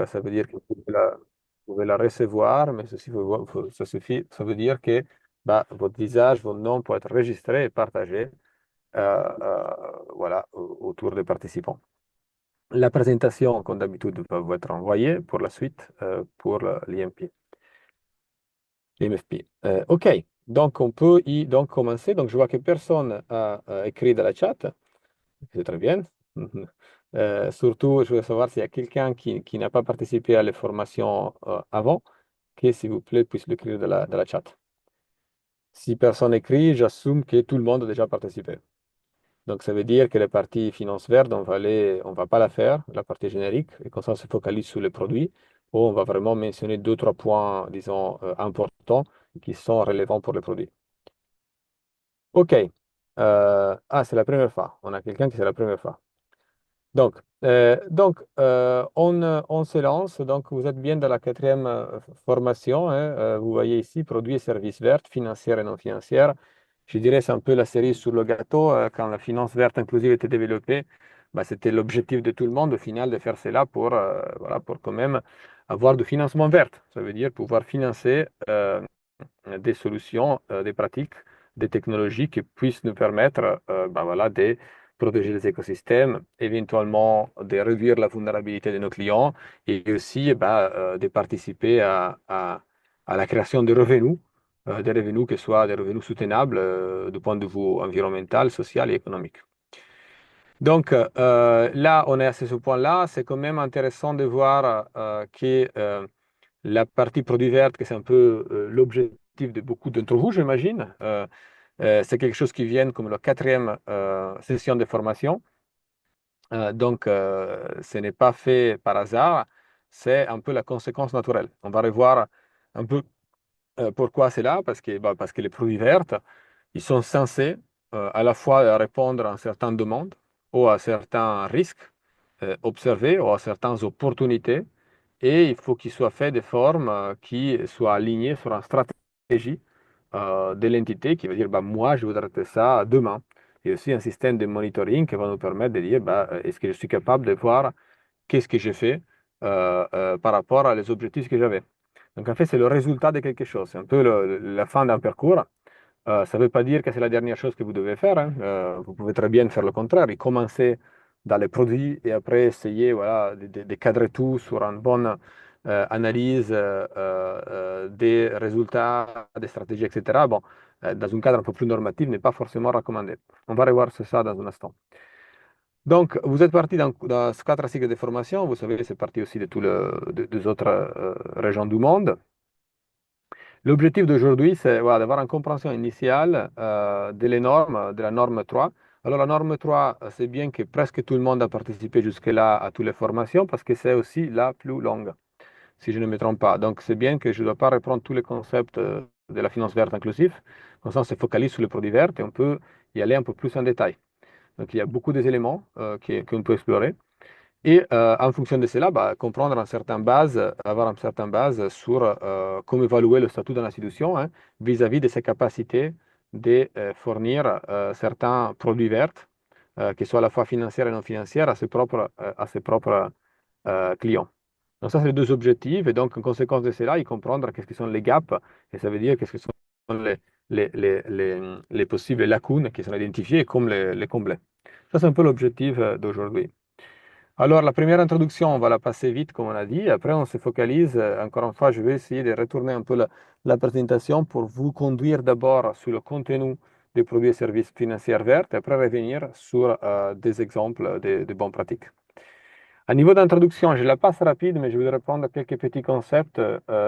ça veut dire que vous pouvez la recevoir, mais ceci ça suffit, ça veut dire que bah, votre visage, votre nom peut être enregistré et partagé voilà, autour des participants. La présentation, comme d'habitude, va vous être envoyée pour la suite pour l'IMP, l'IMFP. OK, donc on peut y donc commencer. Donc je vois que personne a écrit dans la chat. C'est très bien. Surtout, je veux savoir s'il y a quelqu'un qui n'a pas participé à les formations avant, que s'il vous plaît puisse l'écrire dans la chat. Si personne écrit, j'assume que tout le monde a déjà participé. Donc, ça veut dire que la partie finance verte, on va pas la faire, la partie générique, et comme ça, on se focalise sur les produits, ou on va vraiment mentionner deux, trois points, disons, importants qui sont relevants pour les produits. OK. C'est la première fois. On a quelqu'un qui c'est la première fois. On se lance. Donc, vous êtes bien dans la quatrième formation, hein. Vous voyez ici, produits et services verts, financières et non financières. Je dirais c'est un peu la cerise sur le gâteau. Quand la finance verte inclusive était développée, bah, c'était l'objectif de tout le monde, au final, de faire cela pour, voilà, pour quand même avoir du financement vert. Ça veut dire pouvoir financer des solutions, des pratiques, des technologies qui puissent nous permettre bah, voilà, de protéger les écosystèmes, éventuellement de réduire la vulnérabilité de nos clients et aussi bah, de participer à la création de revenus, des revenus qui soient des revenus soutenables du point de vue environnemental, social et économique. Donc là, on est à ce point-là. C'est quand même intéressant de voir que la partie produit vert, que c'est un peu l'objectif de beaucoup d'entre vous, j'imagine, c'est quelque chose qui vient comme la quatrième session de formation. Ce n'est pas fait par hasard, c'est un peu la conséquence naturelle. On va revoir un peu pourquoi c'est là, parce que les produits verts, ils sont censés à la fois répondre à certaines demandes ou à certains risques observés ou à certaines opportunités. Et il faut qu'ils soient faits de formes qui soient alignées sur une stratégie de l'entité qui va dire, bah, moi, je voudrais faire ça demain. Et aussi un système de monitoring qui va nous permettre de dire, bah, est-ce que je suis capable de voir qu'est-ce que j'ai fait par rapport à les objectifs que j'avais. Donc, en fait, c'est le résultat de quelque chose. C'est un peu la fin d'un parcours. Ça ne veut pas dire que c'est la dernière chose que vous devez faire, hein. Vous pouvez très bien faire le contraire et commencer dans les produits et après essayer voilà, de cadrer tout sur une bonne analyse des résultats, des stratégies, etc. Bon, dans un cadre un peu plus normatif, n'est pas forcément recommandé. On va revoir ça dans un instant. Donc, vous êtes parti dans ce quatre cycles de formation. Vous savez, c'est parti aussi de tous les autres régions du monde. L'objectif d'aujourd'hui, c'est voilà, d'avoir une compréhension initiale de les normes, de la norme 3. Alors, la norme 3, c'est bien que presque tout le monde a participé jusque-là à toutes les formations parce que c'est aussi la plus longue, si je ne me trompe pas. Donc, c'est bien que je ne dois pas reprendre tous les concepts de la finance verte inclusive. Comme ça, on se focalise sur les produits verts et on peut y aller un peu plus en détail. Donc, il y a beaucoup d'éléments qu'on peut explorer. Et en fonction de cela, bah, comprendre en certaines bases, avoir une certaine base sur comment évaluer le statut de l'institution hein, vis-à-vis de ses capacités de fournir certains produits verts, qui soient à la fois financiers et non financiers, à ses propres clients. Donc ça, c'est les deux objectifs. Et donc, en conséquence de cela, il comprendre qu'est-ce que sont les gaps, et ça veut dire qu'est-ce que sont les possibles lacunes qui sont identifiées et comme les combler. Ça, c'est un peu l'objectif d'aujourd'hui. Alors, la première introduction, on va la passer vite, comme on a dit. Après, on se focalise. Encore une fois, je vais essayer de retourner un peu la présentation pour vous conduire d'abord sur le contenu des produits et services financiers verts et après revenir sur des exemples de bonnes pratiques. À niveau d'introduction, je la passe rapide, mais je voudrais prendre quelques petits concepts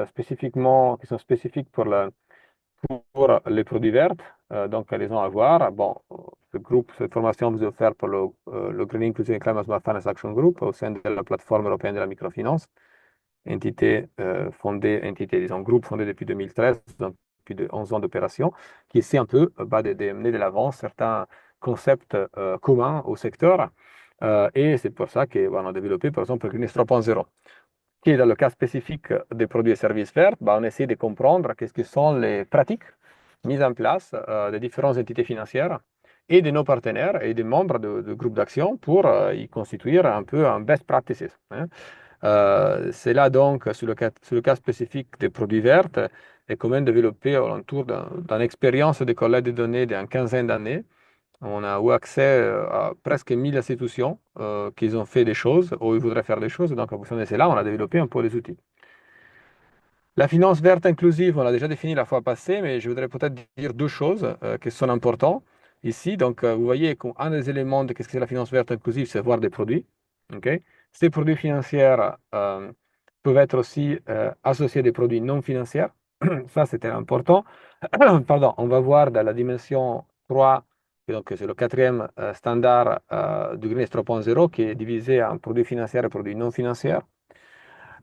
spécifiquement, qui sont spécifiques pour les produits verts, donc les ont à voir. Bon, cette formation vous est offerte par le Green Inclusion and Climate Smart Finance Action Group au sein de la plateforme européenne de la microfinance, disons, groupe fondé depuis 2013, donc plus de 11 ans d'opération, qui essaie un peu de mener de l'avant certains concepts communs au secteur. Et c'est pour ça qu'on a développé, par exemple, le Green 3.0 qui est dans le cas spécifique des produits et services verts, on essaie de comprendre qu'est-ce que sont les pratiques mises en place des différentes entités financières et de nos partenaires et des membres de groupes d'action pour y constituer un peu un best practices, hein. C'est là donc, sur le cas spécifique des produits verts, et comment développer autour d'une expérience de collecte de données d'une quinzaine d'années. On a eu accès à presque 1000 institutions qui ont fait des choses ou ils voudraient faire des choses. Donc, en fonction de cela, on a développé un peu les outils. La finance verte inclusive, on l'a déjà définie la fois passée, mais je voudrais peut-être dire deux choses qui sont importantes ici. Donc, vous voyez qu'un des éléments de qu'est-ce que c'est la finance verte inclusive, c'est voir des produits. OK? Ces produits financiers peuvent être aussi associés à des produits non financiers. Ça, c'était important. Pardon, on va voir dans la dimension 3, et donc c'est le quatrième standard du Green 3.0 qui est divisé en produits financiers et produits non financiers.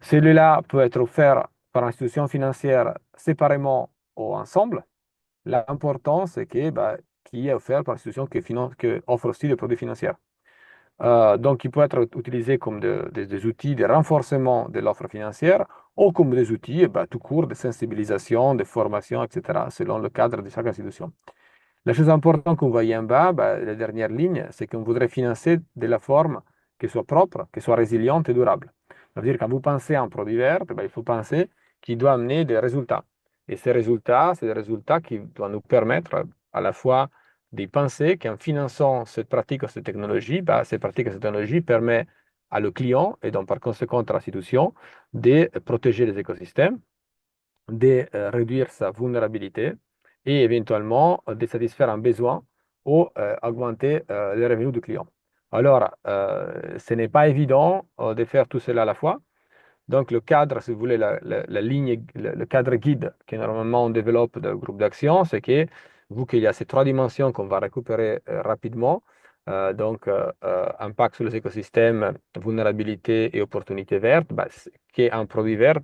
Celui-là peut être offert par institution financière séparément ou ensemble. L'important, c'est que, bah, qui est offert par l'institution qui offre aussi des produits financiers. Donc, il peut être utilisé comme des outils de renforcement de l'offre financière ou comme des outils bah, tout court de sensibilisation, de formation, etc., selon le cadre de chaque institution. La chose importante qu'on voit en bas, bah, la dernière ligne, c'est qu'on voudrait financer de la forme qui soit propre, qui soit résiliente et durable. Ça veut dire quand vous pensez à un produit vert, bah, il faut penser qu'il doit amener des résultats. Et ces résultats, c'est des résultats qui doivent nous permettre à la fois de penser qu'en finançant cette pratique ou cette technologie, bah, cette pratique ou cette technologie permet à le client et donc par conséquent à l'institution de protéger les écosystèmes, de réduire sa vulnérabilité et éventuellement de satisfaire un besoin ou augmenter les revenus du client. Alors, ce n'est pas évident de faire tout cela à la fois. Donc, le cadre, si vous voulez, la ligne, le cadre guide que normalement on développe dans le groupe d'action, c'est que, vu qu'il y a ces trois dimensions qu'on va récupérer rapidement, donc impact sur les écosystèmes, vulnérabilité et opportunité verte, bah, qu'un produit vert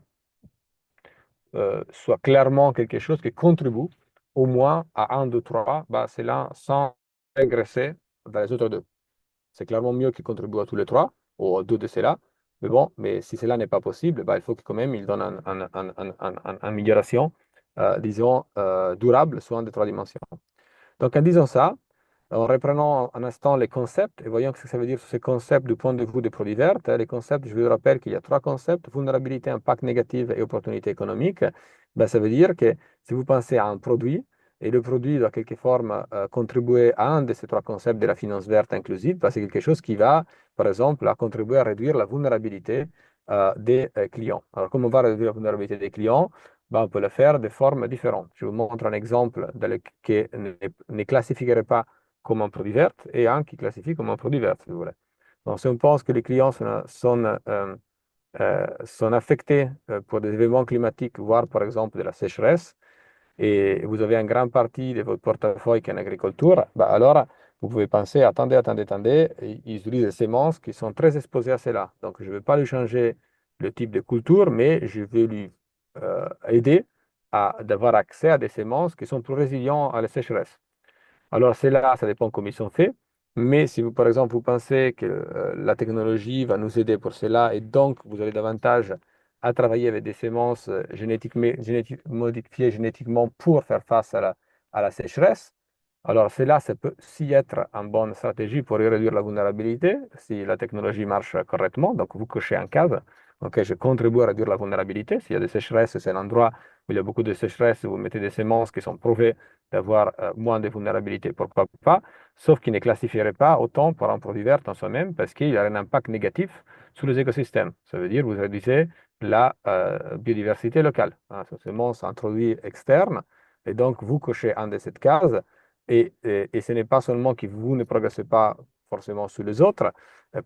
soit clairement quelque chose qui contribue au moins à un, deux, trois, bah, c'est là sans régresser dans les autres deux. C'est clairement mieux qu'il contribue à tous les trois, ou à deux de ceux-là. Mais bon, mais si cela n'est pas possible, bah, il faut que quand même il donne une amélioration, disons, durable sur un des trois dimensions. Donc, en disant ça, en reprenant un instant les concepts et voyons ce que ça veut dire sur ces concepts du point de vue des produits verts. Les concepts, je vous rappelle qu'il y a trois concepts, vulnérabilité, impact négatif et opportunité économique. Ben, ça veut dire que si vous pensez à un produit, et le produit doit quelque forme contribuer à un de ces trois concepts de la finance verte inclusive, ben, c'est quelque chose qui va, par exemple, à contribuer à réduire la vulnérabilité des clients. Alors, comment on va réduire la vulnérabilité des clients? Ben, on peut le faire de formes différentes. Je vous montre un exemple qui ne classifierait pas comme un produit vert et un qui classifie comme un produit vert, si vous voulez. Donc, si on pense que les clients sont affectés pour des événements climatiques, voire par exemple de la sécheresse, et vous avez une grande partie de votre portefeuille qui est en agriculture, bah alors vous pouvez penser, attendez, attendez, attendez, ils utilisent des semences qui sont très exposées à cela. Donc, je ne vais pas lui changer le type de culture, mais je vais lui aider à d'avoir accès à des semences qui sont plus résilientes à la sécheresse. Alors, c'est là, ça dépend comment ils sont faits. Mais si vous, par exemple, vous pensez que la technologie va nous aider pour cela et donc vous avez davantage à travailler avec des semences modifiées génétiquement pour faire face à la sécheresse, alors cela, ça peut aussi être une bonne stratégie pour réduire la vulnérabilité si la technologie marche correctement. Donc, vous cochez un cadre. OK, je contribue à réduire la vulnérabilité. S'il y a des sécheresses, c'est un endroit où il y a beaucoup de sécheresse, vous mettez des semences qui sont prouvées d'avoir moins de vulnérabilité, pourquoi pas, sauf qu'il ne classifierait pas autant pour un produit vert en soi-même parce qu'il y a un impact négatif sur les écosystèmes. Ça veut dire que vous réduisez la biodiversité locale. Hein, c'est semence introduit externe et donc vous cochez un de ces cases et ce n'est pas seulement que vous ne progressez pas forcément sur les autres,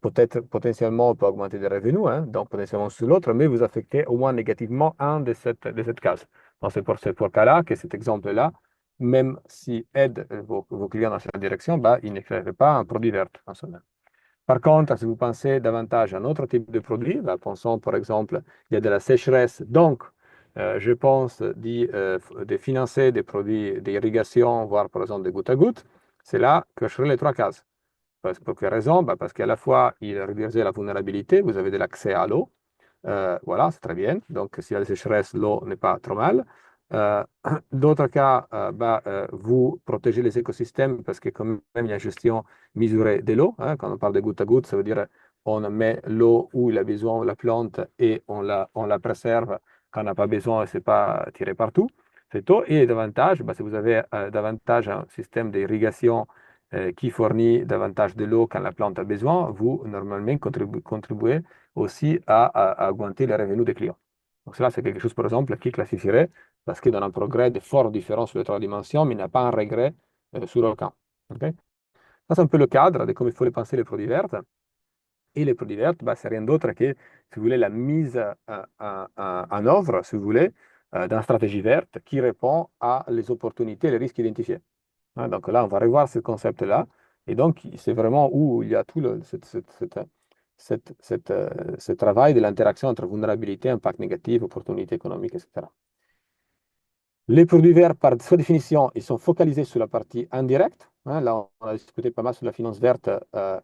peut-être potentiellement on peut augmenter des revenus, hein, donc potentiellement sur l'autre, mais vous affectez au moins négativement un de cette case. Donc c'est pour ce cas-là que cet exemple-là, même s'il aide vos clients dans cette direction, bah, il ne créerait pas un produit vert en soi-même. Par contre, si vous pensez davantage à un autre type de produit, bah, pensons par exemple, il y a de la sécheresse, donc je pense de financer des produits d'irrigation, voire par exemple des gouttes à gouttes, c'est là que je ferai les trois cases. Pour quelle raison? Bah, parce qu'à la fois, il réduisait la vulnérabilité, vous avez de l'accès à l'eau, voilà, c'est très bien. Donc, s'il y a la sécheresse, l'eau n'est pas trop mal. Euh, D'autres cas, bah, vous protégez les écosystèmes parce que quand même, il y a une gestion mesurée de l'eau. Hein. Quand on parle de goutte à goutte, ça veut dire on met l'eau où il a besoin, la plante, et on la préserve quand on n'a pas besoin et c'est pas tiré partout. C'est tout. Et davantage, bah, si vous avez davantage un système d'irrigation qui fournit davantage de l'eau quand la plante a besoin, vous, normalement, contribuez aussi à augmenter les revenus des clients. Donc, cela, c'est quelque chose, par exemple, qui classifierait, parce qu'il donne un progrès de forte différence sur les trois dimensions, mais il n'a pas un regret sur aucun. OK. Ça, c'est un peu le cadre de comment il faut les penser les produits verts. Et les produits verts, bah, c'est rien d'autre que, si vous voulez, la mise en œuvre, si vous voulez, d'une stratégie verte qui répond à les opportunités et les risques identifiés. Hein, donc là, on va revoir ce concept-là. Et donc, c'est vraiment où il y a tout ce travail de l'interaction entre vulnérabilité, impact négatif, opportunité économique, etc. Les produits verts, par sua définition, ils sont focalisés sur la partie indirecte. Hein. Là, on a discuté pas mal sur la finance verte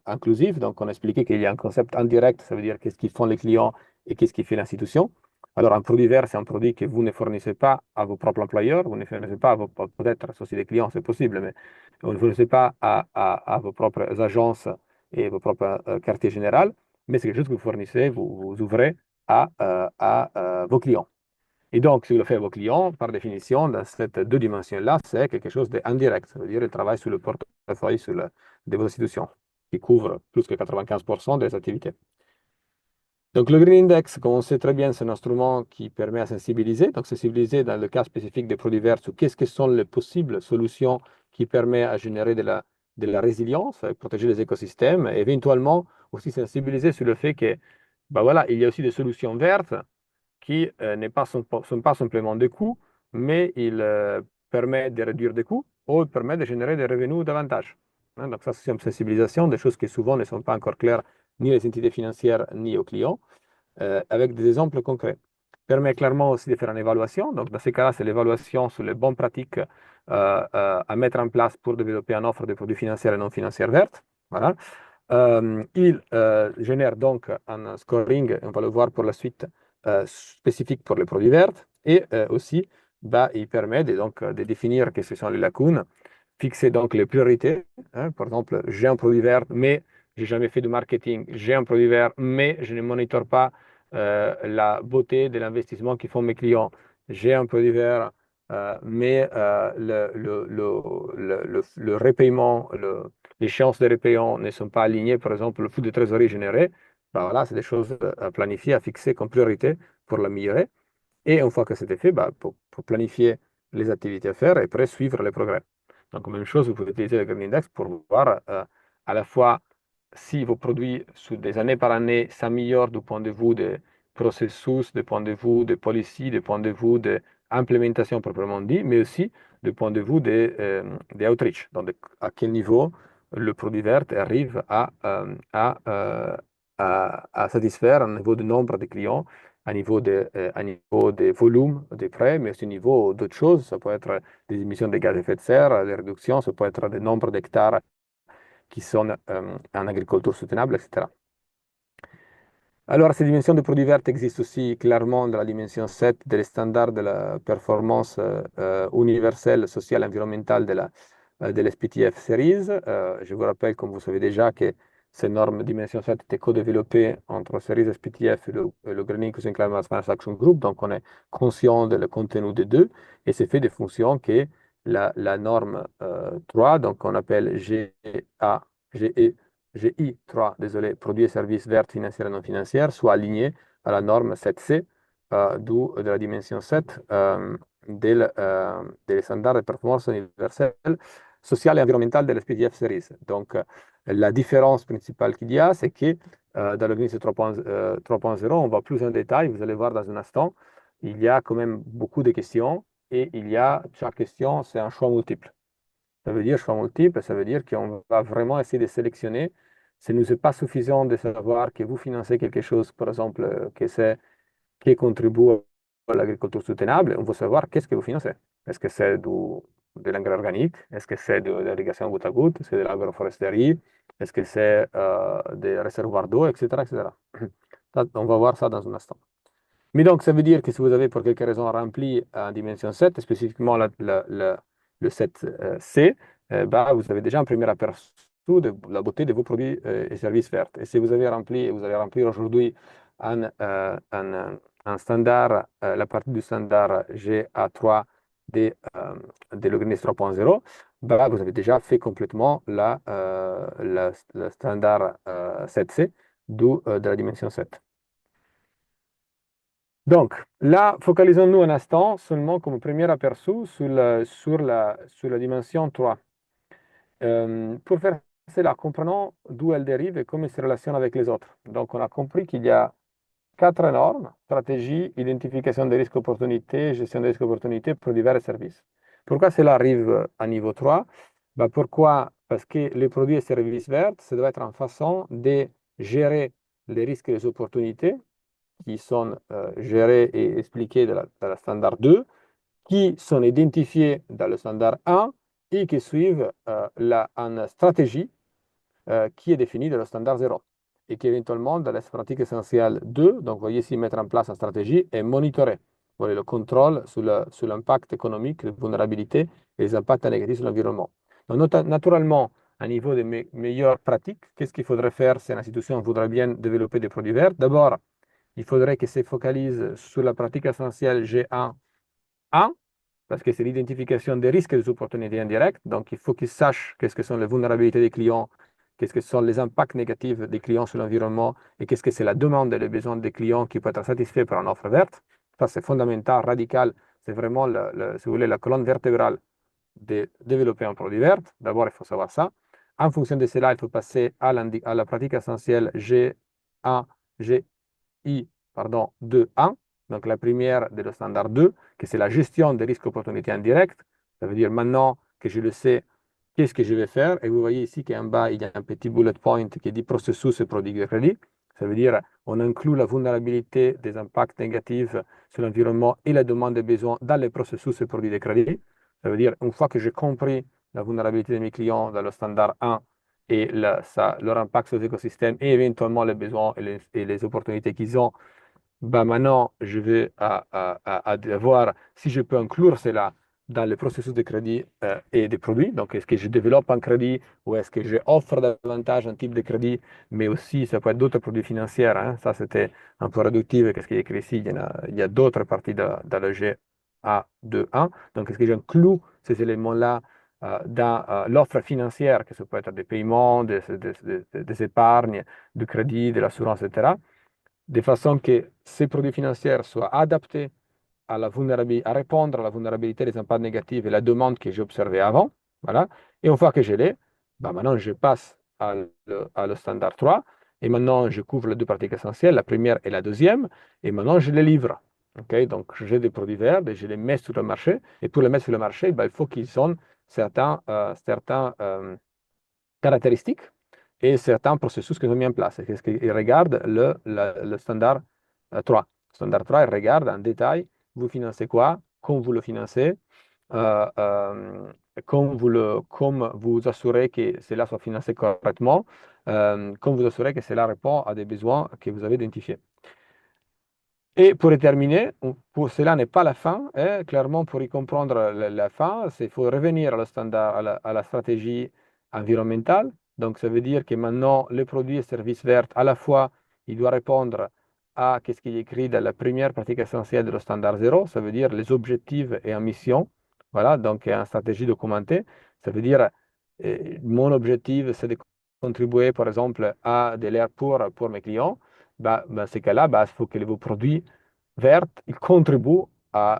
inclusive. Donc, on a expliqué qu'il y a un concept indirect, ça veut dire qu'est-ce qu'ils font les clients et qu'est-ce qui fait l'institution. Alors, un produit vert, c'est un produit que vous ne fournissez pas à vos propres employeurs, vous ne fournissez pas à vos, peut-être associés des clients, c'est possible, mais vous ne fournissez pas à vos propres agences et vos propres quartiers généraux, mais c'est quelque chose que vous fournissez, vous ouvrez à vos clients. Et donc, si vous le faites à vos clients, par définition, dans cette deux dimensions-là, c'est quelque chose d'indirect. Ça veut dire qu'il travaille sur le portefeuille de vos institutions, qui couvre plus que 95% des activités. Donc, le Green Index, comme on sait très bien, c'est un instrument qui permet à sensibiliser. Donc, sensibiliser dans le cas spécifique des produits verts sur qu'est-ce que sont les possibles solutions qui permettent à générer de la résilience, à protéger les écosystèmes, et éventuellement aussi sensibiliser sur le fait que, bah voilà, il y a aussi des solutions vertes qui sont pas simplement des coûts, mais il permet de réduire des coûts ou il permet de générer des revenus davantage. Hein, donc ça, c'est une sensibilisation, des choses qui souvent ne sont pas encore claires ni aux entités financières ni aux clients, avec des exemples concrets. Permet clairement aussi de faire une évaluation. Donc dans ces cas-là, c'est l'évaluation sur les bonnes pratiques à mettre en place pour développer une offre de produits financiers et non financiers vertes. Voilà. Il génère donc un scoring, on va le voir pour la suite, spécifique pour les produits verts. Et aussi, bah, il permet donc, de définir quelles sont les lacunes, fixer donc les priorités. Hein. Par exemple, j'ai un produit vert, mais j'ai jamais fait de marketing. J'ai un produit vert, mais je ne monitore pas la beauté de l'investissement qu'ils font mes clients. J'ai un produit vert, mais le repaiement, l'échéance des repayants ne sont pas alignées, par exemple, le flux de trésorerie généré. Ben voilà, c'est des choses à planifier, à fixer comme priorité pour l'améliorer. Et une fois que c'était fait, bah, pour planifier les activités à faire et après suivre les progrès. Donc, même chose, vous pouvez utiliser le Green Index pour voir à la fois si vos produits, sur des années par année, s'améliorent du point de vue des processus, du point de vue des policies, du point de vue de l'implémentation proprement dit, mais aussi du point de vue des outreach. Donc, à quel niveau le produit vert arrive à satisfaire un niveau de nombre de clients à niveau des volumes des prêts, mais aussi au niveau d'autres choses. Ça peut être des émissions de gaz à effet de serre, des réductions, ça peut être des nombres d'hectares qui sont en agriculture soutenable, etc. Alors, ces dimensions de produits verts existent aussi clairement dans la dimension 7 des standards de la performance universelle, sociale et environnementale de l'SPTF Series. Je vous rappelle, comme vous savez déjà, que ces normes dimension 7 étaient co-développées entre Series SPTF et le Green Inclusion Climate Finance Action Group, donc on est conscient du contenu des deux, et c'est fait des fonctions que la norme 3, donc on appelle GA, GE, GI3, désolé, produits et services verts financiers et non financiers, soit aligné à la norme 7C de la dimension 7 des standards de performance universelle, sociale et environnementale de l'SPDF Series. Donc, la différence principale qu'il y a, c'est que dans l'organisme 3.0, on va plus en détail, vous allez voir dans un instant, il y a quand même beaucoup de questions et chaque question, c'est un choix multiple. Ça veut dire choix multiple, ça veut dire qu'on va vraiment essayer de sélectionner. Ce n'est pas suffisant de savoir que vous financez quelque chose, par exemple, qui contribue à l'agriculture soutenable. On veut savoir qu'est-ce que vous financez. Est-ce que c'est de l'engrais organique? Est-ce que c'est de l'irrigation goutte à goutte? Est-ce que c'est de l'agroforesterie? Est-ce que c'est des réservoirs d'eau, etc., etc. On va voir ça dans un instant. Mais donc, ça veut dire que si vous avez pour quelque raison rempli en dimension 7, spécifiquement le 7C, bah, vous avez déjà un premier aperçu dessous de la beauté de vos produits et services verts. Et si vous avez rempli aujourd'hui un standard, la partie du standard GA3 de l'Organisme 3.0, bah, vous avez déjà fait complètement le standard 7C de la dimension 7. Donc, là, focalisons-nous un instant seulement comme premier aperçu sur la dimension 3. Pour faire cela, comprenons d'où elle dérive et comment elle se relationne avec les autres. Donc, on a compris qu'il y a quatre normes: stratégie, identification des risques opportunités, gestion des risques opportunités, produits verts et services. Pourquoi cela arrive à niveau 3? Bah, pourquoi? Parce que les produits et services verts, ça doit être en façon de gérer les risques et les opportunités qui sont gérés et expliqués dans la standard 2, qui sont identifiés dans le standard 1 et qui suivent une stratégie qui est définie dans le standard 0 et qui éventuellement dans la pratique essentielle 2, donc vous voyez ici mettre en place une stratégie et monitorer. Vous voyez le contrôle sur l'impact économique, les vulnérabilités et les impacts négatifs sur l'environnement. Donc naturellement, à niveau de meilleures pratiques, qu'est-ce qu'il faudrait faire si une institution voudrait bien développer des produits verts? D'abord, il faudrait que se focalise sur la pratique essentielle G1A, parce que c'est l'identification des risques et des opportunités indirectes. Donc, il faut qu'ils sachent qu'est-ce que sont les vulnérabilités des clients, qu'est-ce que sont les impacts négatifs des clients sur l'environnement et qu'est-ce que c'est la demande et les besoins des clients qui peut être satisfait par une offre verte. Ça, c'est fondamental, radical. C'est vraiment, si vous voulez, la colonne vertébrale de développer un produit vert. D'abord, il faut savoir ça. En fonction de cela, il faut passer à la pratique essentielle G1, I, pardon, 2.1, donc la première de le standard 2, que c'est la gestion des risques opportunités indirects. Ça veut dire maintenant que je le sais, qu'est-ce que je vais faire? Et vous voyez ici qu'en bas, il y a un petit bullet point qui dit processus et produits de crédit. Ça veut dire on inclut la vulnérabilité des impacts négatifs sur l'environnement et la demande des besoins dans les processus et produits de crédit. Ça veut dire une fois que j'ai compris la vulnérabilité de mes clients dans le standard 1, et leur impact sur les écosystèmes et éventuellement les besoins et les opportunités qu'ils ont, bah maintenant, je vais voir si je peux inclure cela dans le processus de crédit et des produits. Donc, est-ce que je développe un crédit ou est-ce que je offre davantage un type de crédit, mais aussi ça peut être d'autres produits financiers, hein. Ça, c'était un peu réductif. Qu'est-ce qu'il y a écrit ici? Il y a d'autres parties dans le GA2.1. Donc, est-ce que j'inclus ces éléments-là dans l'offre financière, que ça peut être des paiements, des épargnes, du crédit, de l'assurance, etc., de façon que ces produits financiers soient adaptés à répondre à la vulnérabilité des impacts négatifs et la demande que j'ai observée avant. Voilà. Et une fois que je l'ai, bah maintenant je passe à le standard 3 et maintenant je couvre les deux parties essentielles, la première et la deuxième, et maintenant je les livre. Okay? Donc j'ai des produits verts et je les mets sur le marché. Et pour les mettre sur le marché, bah, il faut qu'ils aient certains caractéristiques et certains processus qu'ils ont mis en place. Qu'est-ce qu'ils regardent le standard 3. Le standard 3, il regarde en détail, vous financez quoi, comment vous le financez, euh, euh, comme vous assurez que cela soit financé correctement, comme vous assurez que cela répond à des besoins que vous avez identifiés. Et pour terminer, pour cela n'est pas la fin, hein, clairement pour y comprendre la fin, il faut revenir à la standard, à la stratégie environnementale. Donc ça veut dire que maintenant les produits et services verts, à la fois, il doit répondre à ce qui est écrit dans la première pratique essentielle de le standard 0, ça veut dire les objectifs et ambitions. Voilà, donc une stratégie documentée. Ça veut dire mon objectif, c'est de contribuer, par exemple, à de l'air pour mes clients. Bah, dans ces cas-là, bah, il faut que vos produits verts ils contribuent à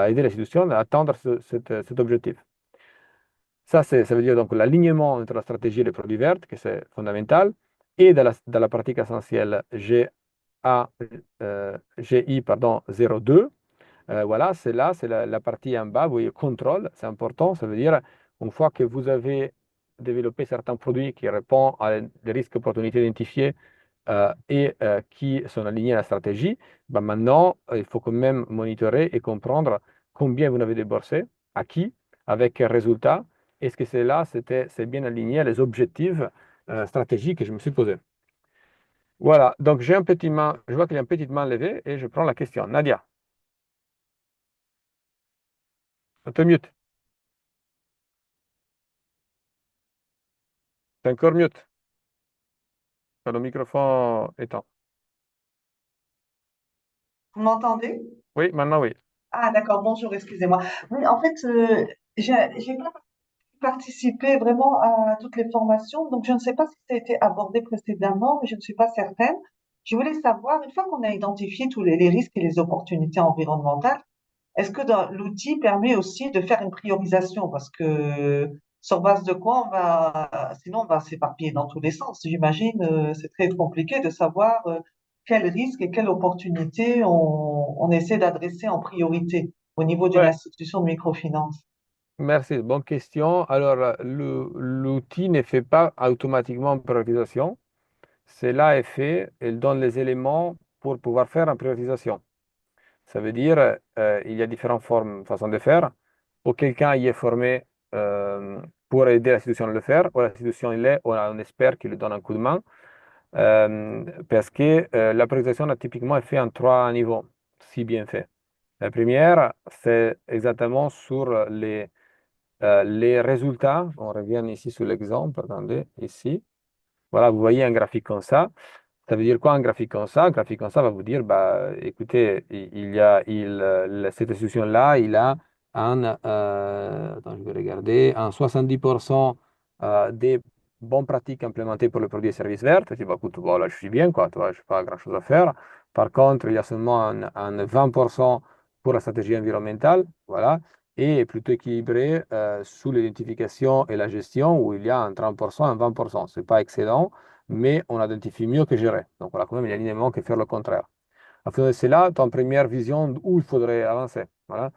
aider l'institution à atteindre cet objectif. Ça veut dire donc l'alignement entre la stratégie et les produits verts, que c'est fondamental, et dans la pratique essentielle GI, pardon, 02. Voilà, c'est là, c'est la partie en bas, vous voyez, contrôle, c'est important. Ça veut dire, une fois que vous avez développé certains produits qui répondent à des risques et opportunités identifiés et qui sont alignés à la stratégie, ben maintenant, il faut quand même monitorer et comprendre combien vous en avez déboursé, à qui, avec quel résultat. Est-ce que c'est bien aligné à les objectifs stratégiques que je me suis posé? Voilà, donc j'ai un petit main, je vois qu'il y a une petite main levée et je prends la question. Nadia, on te mute. C'est encore mute. Le microphone éteint. Vous m'entendez? Oui, maintenant oui. Ah, d'accord, bonjour, excusez-moi. Oui, en fait, j'ai pas participé vraiment à toutes les formations, donc je ne sais pas si ça a été abordé précédemment, mais je ne suis pas certaine. Je voulais savoir, une fois qu'on a identifié tous les risques et les opportunités environnementales, est-ce que l'outil permet aussi de faire une priorisation? Parce que sur base de quoi sinon on va s'éparpiller dans tous les sens. J'imagine, c'est très compliqué de savoir quels risques et quelles opportunités on essaie d'adresser en priorité au niveau d'une Ouais, institution de microfinance. merci. Bonne question. Alors, l'outil ne fait pas automatiquement une priorisation. Cela est fait, il donne les éléments pour pouvoir faire une priorisation. Ça veut dire, il y a différentes formes, façons de faire. Ou quelqu'un y est formé pour aider l'institution à le faire, ou l'institution il est, ou on espère qu'il lui donne un coup de main. Parce que la priorisation a typiquement est faite en trois niveaux, si bien fait. La première, c'est exactement sur les résultats. On revient ici sur l'exemple. Attendez, ici. Voilà, vous voyez un graphique comme ça. Ça veut dire quoi un graphique comme ça? Un graphique comme ça va vous dire, bah, écoutez, il y a, cette institution-là, il a attends, je vais regarder, un 70% des bonnes pratiques implémentées pour le produit et services verts. Tu dis, bah, écoute, voilà, je suis bien, quoi, tu vois, je n'ai pas grand-chose à faire. Par contre, il y a seulement un 20% pour la stratégie environnementale, voilà, et plutôt équilibré sous l'identification et la gestion, où il y a un 30%, un 20%. Ce n'est pas excellent mais on identifie mieux que gérer. Donc voilà, quand même, il y a l'alignement que faire le contraire. En faisant cela, ton première vision où il faudrait avancer. Voilà.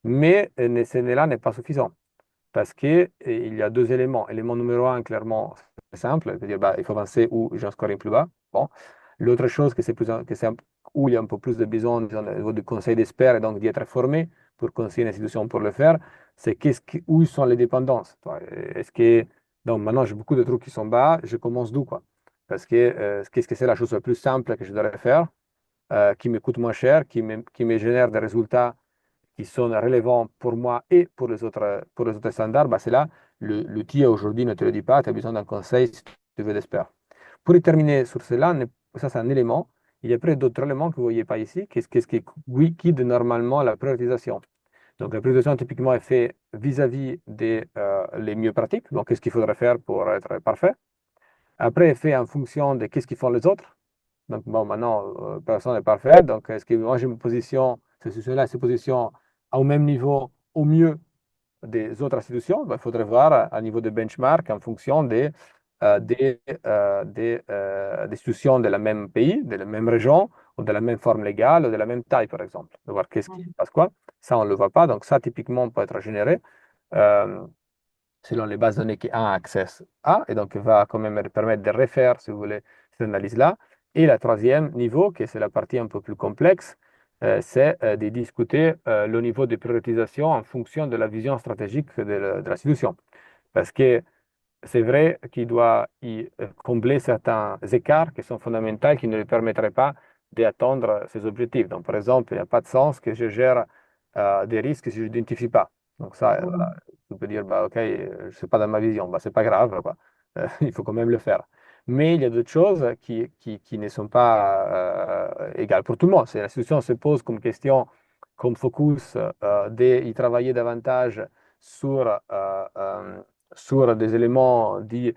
Mais cela n'est pas suffisant parce qu'il y a deux éléments. Élément numéro un, clairement, c'est simple, c'est-à-dire bah, il faut avancer où j'ai un scoring plus bas. Bon. L'autre chose, où il y a un peu plus de besoin disons, au niveau du conseil d'experts et donc d'y être formé pour conseiller une institution pour le faire, c'est où sont les dépendances. Est-ce que, donc maintenant j'ai beaucoup de trucs qui sont bas, je commence d'où quoi? Parce que qu'est-ce que c'est la chose la plus simple que je devrais faire, qui me coûte moins cher, qui me génère des résultats qui sont relevants pour moi et pour les autres standards, bah, c'est là, l'outil aujourd'hui ne te le dit pas, tu as besoin d'un conseil si tu veux d'expert. Pour y terminer sur cela, ça c'est un élément. Il y a après d'autres éléments que vous ne voyez pas ici, qu'est-ce qui guide normalement la priorisation. Donc la priorisation typiquement est faite vis-à-vis des les mieux pratiques, donc qu'est-ce qu'il faudrait faire pour être parfait. Après, elle est fait en fonction de qu'est-ce qu'ils font les autres. Donc, bon, maintenant, personne n'est parfait. Donc, est-ce que moi, j'ai une position, cette institution-là se positionne au même niveau, au mieux des autres institutions? Ben, il faudrait voir à niveau de benchmark en fonction des institutions de la même pays, de la même région, ou de la même forme légale, ou de la même taille, par exemple. De voir qu'est-ce qui se passe quoi. Ça, on ne le voit pas. Donc, ça, typiquement, peut être généré. Euh, selon les bases de données qu'un a accès à, et donc va quand même permettre de refaire, si vous voulez, cette analyse-là. Et la troisième niveau, qui c'est la partie un peu plus complexe, c'est de discuter le niveau de prioritisation en fonction de la vision stratégique de l'institution. Parce que c'est vrai qu'il doit y combler certains écarts qui sont fondamentaux, qui ne lui permettraient pas d'atteindre ses objectifs. Donc, par exemple, il n'y a pas de sens que je gère des risques si je n'identifie pas. Donc, ça, voilà, Mhm. tu peux dire, bah, OK, je ne suis pas dans ma vision, bah, ce n'est pas grave, quoi. Il faut quand même le faire. Mais il y a d'autres choses qui ne sont pas égales pour tout le monde. Si la situation se pose comme question, comme focus, d'y travailler davantage sur sur des éléments dits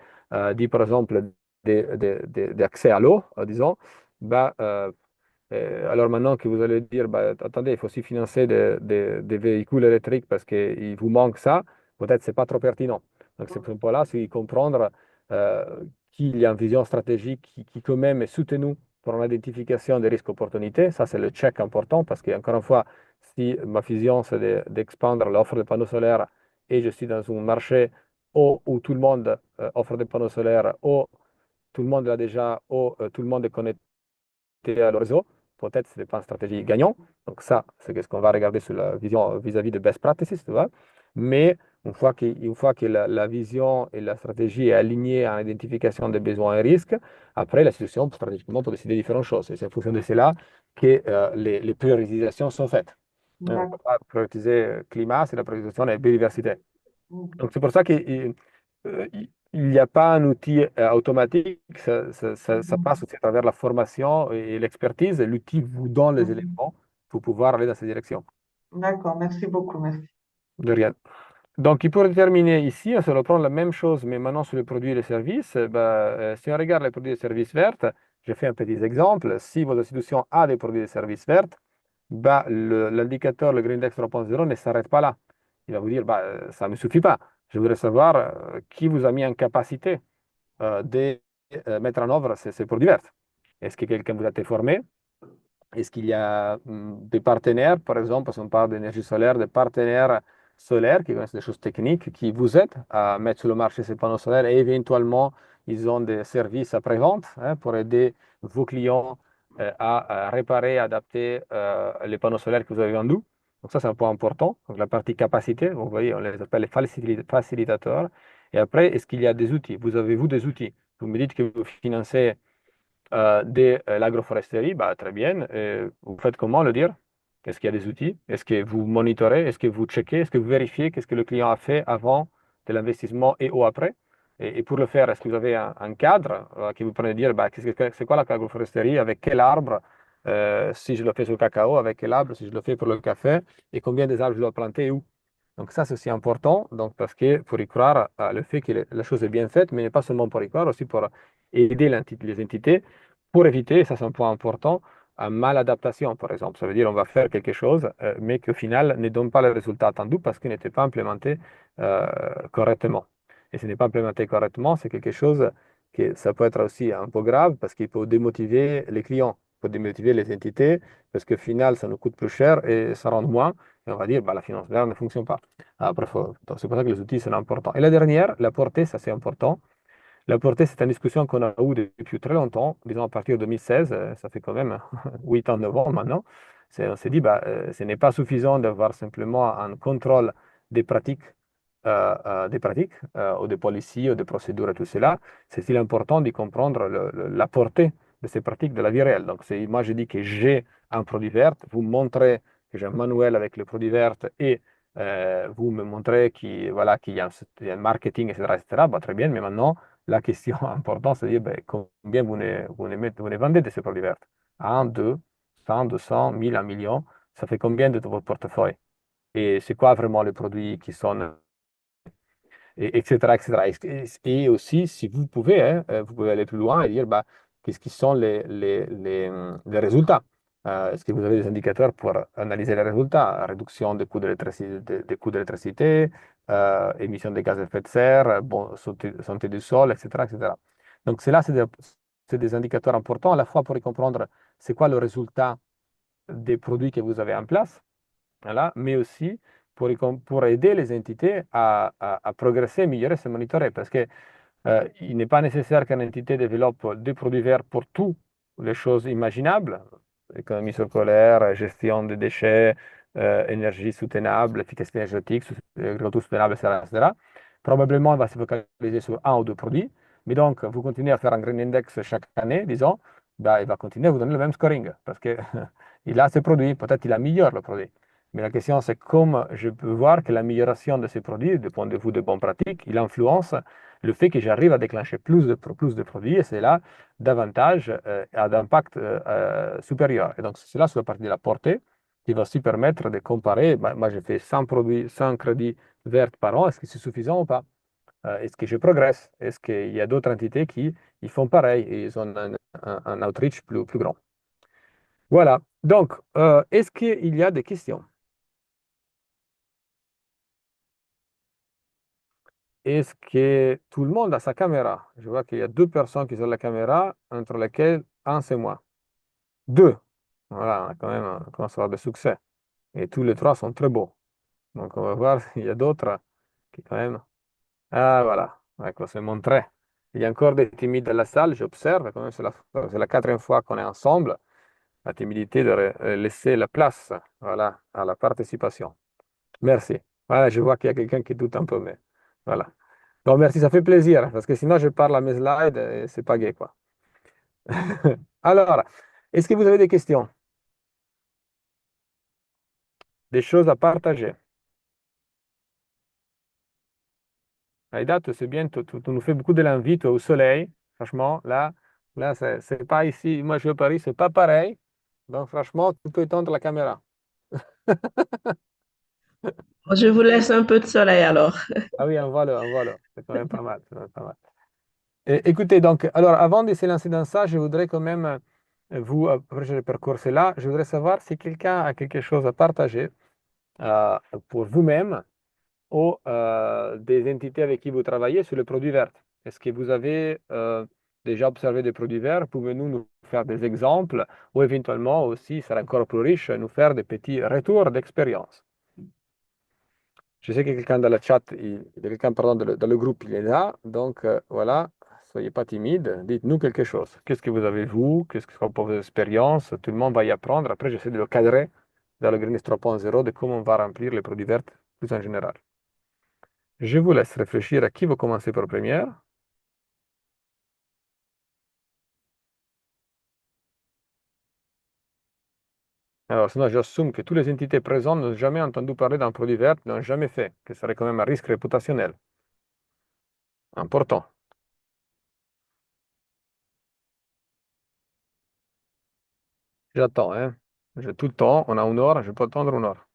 par exemple, d'accès à l'eau, disons, bah, alors maintenant que vous allez dire, bah, attendez, il faut aussi financer des véhicules électriques parce qu'il vous manque ça, peut-être c'est pas trop pertinent. Donc c'est pour ce point-là, c'est comprendre qu'il y a une vision stratégique qui quand même est soutenue pour l'identification des risques opportunités. Ça, c'est le check important parce qu'encore une fois, si ma vision, c'est d'expandre l'offre de panneaux solaires et je suis dans un marché où tout le monde offre des panneaux solaires, ou tout le monde l'a déjà, ou tout le monde est connecté à le réseau, peut-être ce n'est pas une stratégie gagnante. Donc ça, c'est ce qu'on va regarder sur la vision vis-à-vis de best practices, tu vois. Mais une fois que la vision et la stratégie est alignée à l'identification des besoins et risques, après, l'institution stratégiquement peut décider différentes choses. Et c'est en fonction de cela que les priorisations sont faites. On ne peut D'accord. pas prioriser climat, c'est la priorisation de la biodiversité. Mhm. Donc, c'est pour ça qu'il il n'y a pas un outil automatique, ça Mhm. passe aussi à travers la formation et l'expertise. L'outil vous donne les Mhm. éléments pour pouvoir aller dans cette direction. D'accord, merci beaucoup, merci. De rien. Donc, il pourrait terminer ici, on se reprend la même chose, mais maintenant sur les produits et les services. Si on regarde les produits et services verts, je fais un petit exemple. Si votre institution a des produits et services verts, l'indicateur, le Green Index 3.0 ne s'arrête pas là. Il va vous dire, ça ne me suffit pas. Je voudrais savoir qui vous a mis en capacité de mettre en œuvre ces produits verts. Est-ce que quelqu'un vous a été formé? Est-ce qu'il y a des partenaires, par exemple, si on parle d'énergie solaire, des partenaires solaires qui connaissent des choses techniques, qui vous aident à mettre sur le marché ces panneaux solaires et éventuellement, ils ont des services après-vente hein, pour aider vos clients à réparer, adapter les panneaux solaires que vous avez vendus. Donc ça, c'est un point important. Donc la partie capacité, vous voyez, on les appelle les facilitateurs. Et après, est-ce qu'il y a des outils? Vous avez-vous des outils? Vous me dites que vous financez de l'agroforesterie, bah, très bien. Vous faites comment le dire? Est-ce qu'il y a des outils? Est-ce que vous monitorez? Est-ce que vous checkez? Est-ce que vous vérifiez qu'est-ce que le client a fait avant de l'investissement et ou après? Et pour le faire, est-ce que vous avez un cadre qui vous permet de dire bah, c'est quoi l'agroforesterie? Avec quel arbre? Si je le fais sur le cacao, avec quel arbre? Si je le fais pour le café? Et combien des arbres je dois planter et où? Donc ça, c'est aussi important, donc, parce que pour y croire, le fait que la chose est bien faite, mais pas seulement pour y croire, aussi pour aider les entités, pour éviter, ça c'est un point important, une maladaptation, par exemple. Ça veut dire on va faire quelque chose, mais qu'au final ne donne pas le résultat attendu parce qu'il n'était pas implémenté correctement. Et ce n'est pas implémenté correctement, c'est quelque chose que ça peut être aussi un peu grave parce qu'il peut démotiver les clients, il peut démotiver les entités, parce qu'au final, ça nous coûte plus cher et ça rend moins. Et on va dire, bah, la finance verte ne fonctionne pas. Après, donc, c'est pour ça que les outils sont importants. Et la dernière, la portée, ça c'est important. La portée, c'est une discussion qu'on a eue depuis très longtemps, disons à partir de 2016, ça fait quand même 8 ans, 9 ans maintenant. On s'est dit, ce n'est pas suffisant d'avoir simplement un contrôle des pratiques ou des policiers ou des procédures et tout cela. C'est aussi important de comprendre la portée de ces pratiques de la vie réelle. Donc, moi, je dis que j'ai un produit vert, vous me montrez que j'ai un manuel avec le produit vert et vous me montrez voilà, qu'il y a un marketing, etc., etc. Bah, très bien, mais maintenant, la question importante, c'est de dire combien vous ne vendez de ces produits verts. Un, deux, 100, 200, 1000, 1 million, ça fait combien de votre portefeuille? Et c'est quoi vraiment les produits qui sont etc., etc. Et aussi, si vous pouvez, hein, vous pouvez aller plus loin et dire, qu'est-ce qui sont les résultats? Est-ce que vous avez des indicateurs pour analyser les résultats? Réduction des coûts d'électricité, émission de gaz à effet de serre, bon, santé du sol, etc., etc. Donc, c'est là, c'est des indicateurs importants à la fois pour y comprendre c'est quoi le résultat des produits que vous avez en place, voilà, mais aussi pour aider les entités à progresser, améliorer, se monitorer. Parce que il n'est pas nécessaire qu'une entité développe des produits verts pour toutes les choses imaginables, économie circulaire, gestion des déchets, énergie soutenable, efficacité énergétique, agriculture soutenable, etc., etc. Probablement, on va se focaliser sur un ou deux produits. Mais donc, vous continuez à faire un Green Index chaque année, disons, il va continuer à vous donner le même scoring parce que il a ses produits, peut-être il améliore le produit. Mais la question, c'est comment je peux voir que l'amélioration de ces produits, du point de vue de bonnes pratiques, il influence le fait que j'arrive à déclencher plus de produits et c'est là davantage à d'impact supérieur. Et donc, c'est là sur la partie de la portée qui va aussi permettre de comparer. Moi, j'ai fait 100 produits, 100 crédits verts par an. Est-ce que c'est suffisant ou pas? Est-ce que je progresse? Est-ce qu'il y a d'autres entités qui ils font pareil et ils ont un outreach plus grand? Voilà. Donc, est-ce qu'il y a des questions? Est-ce que tout le monde a sa caméra? Je vois qu'il y a deux personnes qui ont la caméra, entre lesquelles un, c'est moi. Deux. Voilà, on a quand même on commence à avoir de succès. Et tous les trois sont très beaux. Donc, on va voir s'il y a d'autres qui, quand même. Ah, voilà. Ecco, c'est montré. Il y a encore des timides dans la salle, j'observe. Quand même, c'est la quatrième fois qu'on est ensemble. La timidité de laisser la place, voilà, à la participation. Merci. Voilà, je vois qu'il y a quelqu'un qui doute un peu, mais voilà. Donc, merci, ça fait plaisir, parce que sinon, je parle à mes slides et c'est pas gai, quoi. Alors, est-ce que vous avez des questions, des choses à partager? Aïda, c'est bien, tu nous fais beaucoup de l'envie, toi, au soleil. Franchement, là c'est pas ici. Moi, je suis à Paris, c'est pas pareil. Donc, franchement, tu peux étendre la caméra. Je vous laisse un peu de soleil alors. Ah oui, un vol. C'est quand même pas mal. C'est quand même pas mal. Écoutez, donc, alors, avant de se lancer dans ça, je voudrais quand même, après le parcours c'est là, je voudrais savoir si quelqu'un a quelque chose à partager euh, pour vous-même ou des entités avec qui vous travaillez sur les produits verts. Est-ce que vous avez déjà observé des produits verts? Pouvez-vous nous faire des exemples ou éventuellement aussi, ça sera encore plus riche, nous faire des petits retours d'expérience? Je sais que quelqu'un dans le chat, quelqu'un, pardon, dans le groupe, il est là. Donc, voilà, soyez pas timide. Dites-nous quelque chose. Qu'est-ce que vous avez vu? Qu'est-ce que sont vos expériences? Tout le monde va y apprendre. Après, j'essaie de le cadrer dans le Greenwich 3.0 de comment on va remplir les produits verts plus en général. Je vous laisse réfléchir à qui vous commencez pour première. Alors, sinon, j'assume que toutes les entités présentes n'ont jamais entendu parler d'un produit vert, n'ont jamais fait, que ce serait quand même un risque réputationnel. Important. J'attends, hein. J'ai tout le temps. On a une heure. Je peux attendre une heure.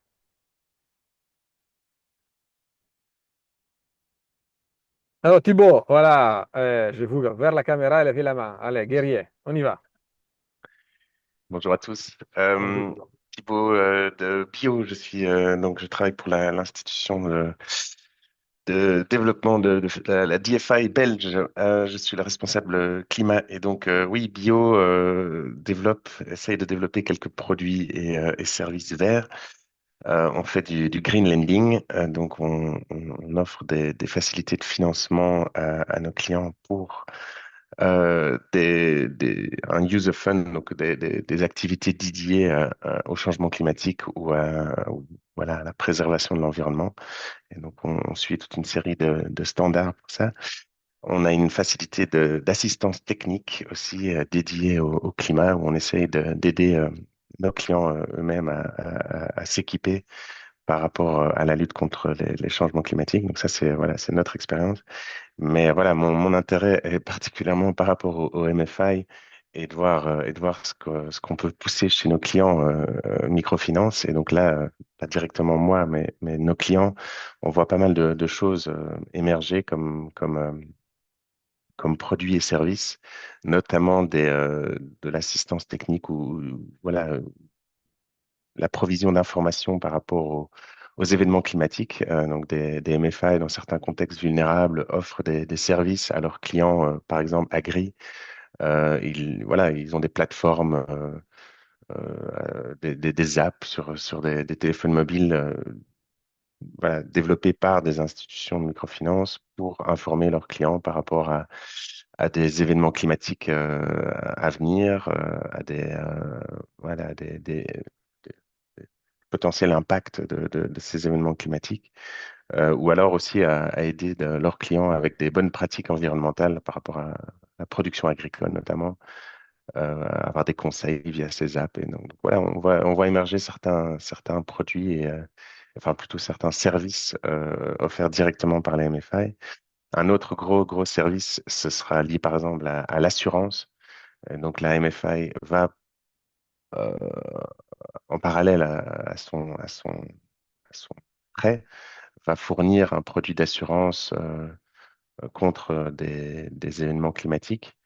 Alors, Thibaut, voilà. Je vous vers la caméra et levez la main. Allez, guerrier, on y va. Bonjour à tous. Bonjour. Thibaut de Bio, donc je travaille pour l'institution de développement de la DFI belge. Je suis le responsable climat et donc oui, Bio essaye de développer quelques produits et services verts. On fait du green lending, donc on offre des facilités de financement à nos clients pour un user fund, donc des activités dédiées au changement climatique ou voilà, à la préservation de l'environnement. Et donc, on suit toute une série de standards pour ça. On a une facilité d'assistance technique aussi dédiée au climat, où on essaye d'aider nos clients eux-mêmes à s'équiper par rapport à la lutte contre les changements climatiques. Donc ça, c'est voilà, c'est notre expérience. Mais voilà, mon intérêt est particulièrement par rapport au MFI et de voir ce qu'on peut pousser chez nos clients microfinance. Et donc là, pas directement moi, mais nos clients, on voit pas mal de choses émerger comme produits et services, notamment de l'assistance technique ou voilà, la provision d'informations par rapport aux événements climatiques. Donc des MFI dans certains contextes vulnérables offrent des services à leurs clients, par exemple agri. Voilà, ils ont des plateformes, des apps sur des téléphones mobiles, voilà, développées par des institutions de microfinance pour informer leurs clients par rapport à des événements climatiques à venir, à voilà, des potentiels impacts de ces événements climatiques, ou alors aussi à aider leurs clients avec des bonnes pratiques environnementales par rapport à la production agricole notamment, avoir des conseils via ces apps. Et donc voilà, on voit émerger certains produits enfin plutôt certains services offerts directement par les MFI. Un autre gros service, ce sera lié par exemple à l'assurance. Donc la MFI va euh, en parallèle à son prêt, va fournir un produit d'assurance contre des événements climatiques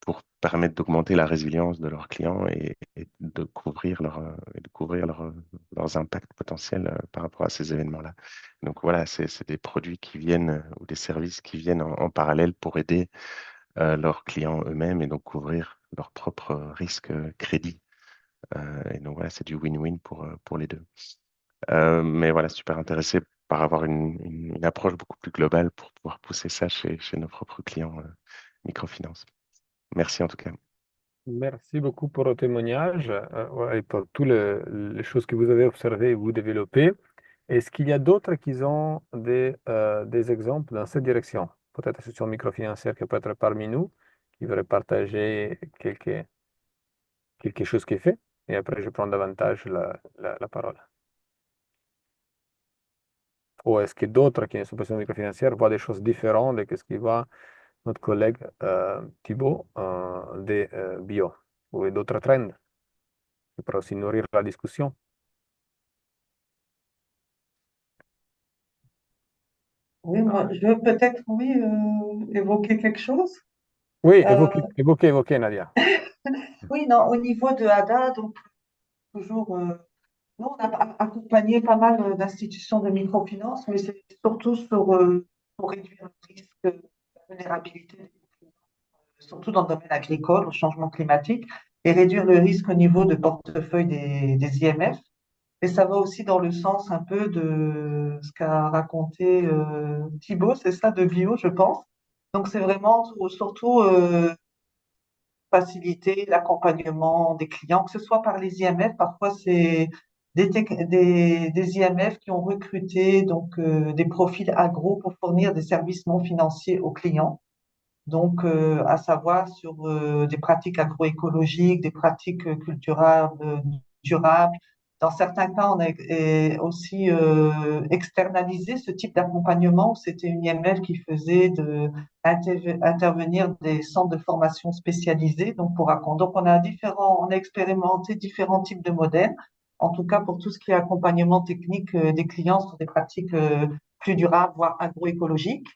pour permettre d'augmenter la résilience de leurs clients et de couvrir leurs impacts potentiels par rapport à ces événements-là. Donc voilà, c'est des produits qui viennent ou des services qui viennent en parallèle pour aider leurs clients eux-mêmes et donc couvrir leurs propres risques crédits. Et donc voilà, c'est du win-win pour les deux. Mais voilà, super intéressé par avoir une approche beaucoup plus globale pour pouvoir pousser ça chez nos propres clients microfinance. Merci en tout cas. Merci beaucoup pour le témoignage ouais, et pour toutes les choses que vous avez observées et vous développez. Est-ce qu'il y a d'autres qui ont des exemples dans cette direction? Peut-être association microfinancière qui peut être parmi nous, qui voudrait partager quelque chose qui est fait. Et après, je prends davantage la parole. Ou est-ce que d'autres qui ne sont pas sur microfinancière voient des choses différentes de ce qu'il voit notre collègue Thibault des bio ou d'autres trends qui pourraient aussi nourrir la discussion? Oui, moi, je veux peut-être, oui, évoquer quelque chose. Oui, Euh, évoquez, Nadia. oui, non, au niveau de ADA, donc toujours, nous, on a accompagné pas mal d'institutions de microfinance, mais c'est surtout pour réduire le risque de vulnérabilité, surtout dans le domaine agricole, au changement climatique, et réduire le risque au niveau de portefeuille des IMF. Et ça va aussi dans le sens un peu de ce qu'a raconté Thibaut, c'est ça, de bio, je pense. Donc, c'est vraiment surtout faciliter l'accompagnement des clients, que ce soit par les IMF. Parfois, c'est des IMF qui ont recruté donc des profils agro pour fournir des services non financiers aux clients. Donc, à savoir sur des pratiques agroécologiques, des pratiques culturales durables. Dans certains cas, on a aussi externalisé ce type d'accompagnement. C'était une IMF qui faisait intervenir des centres de formation spécialisés. Donc, donc on a expérimenté différents types de modèles. En tout cas, pour tout ce qui est accompagnement technique des clients sur des pratiques plus durables, voire agroécologiques.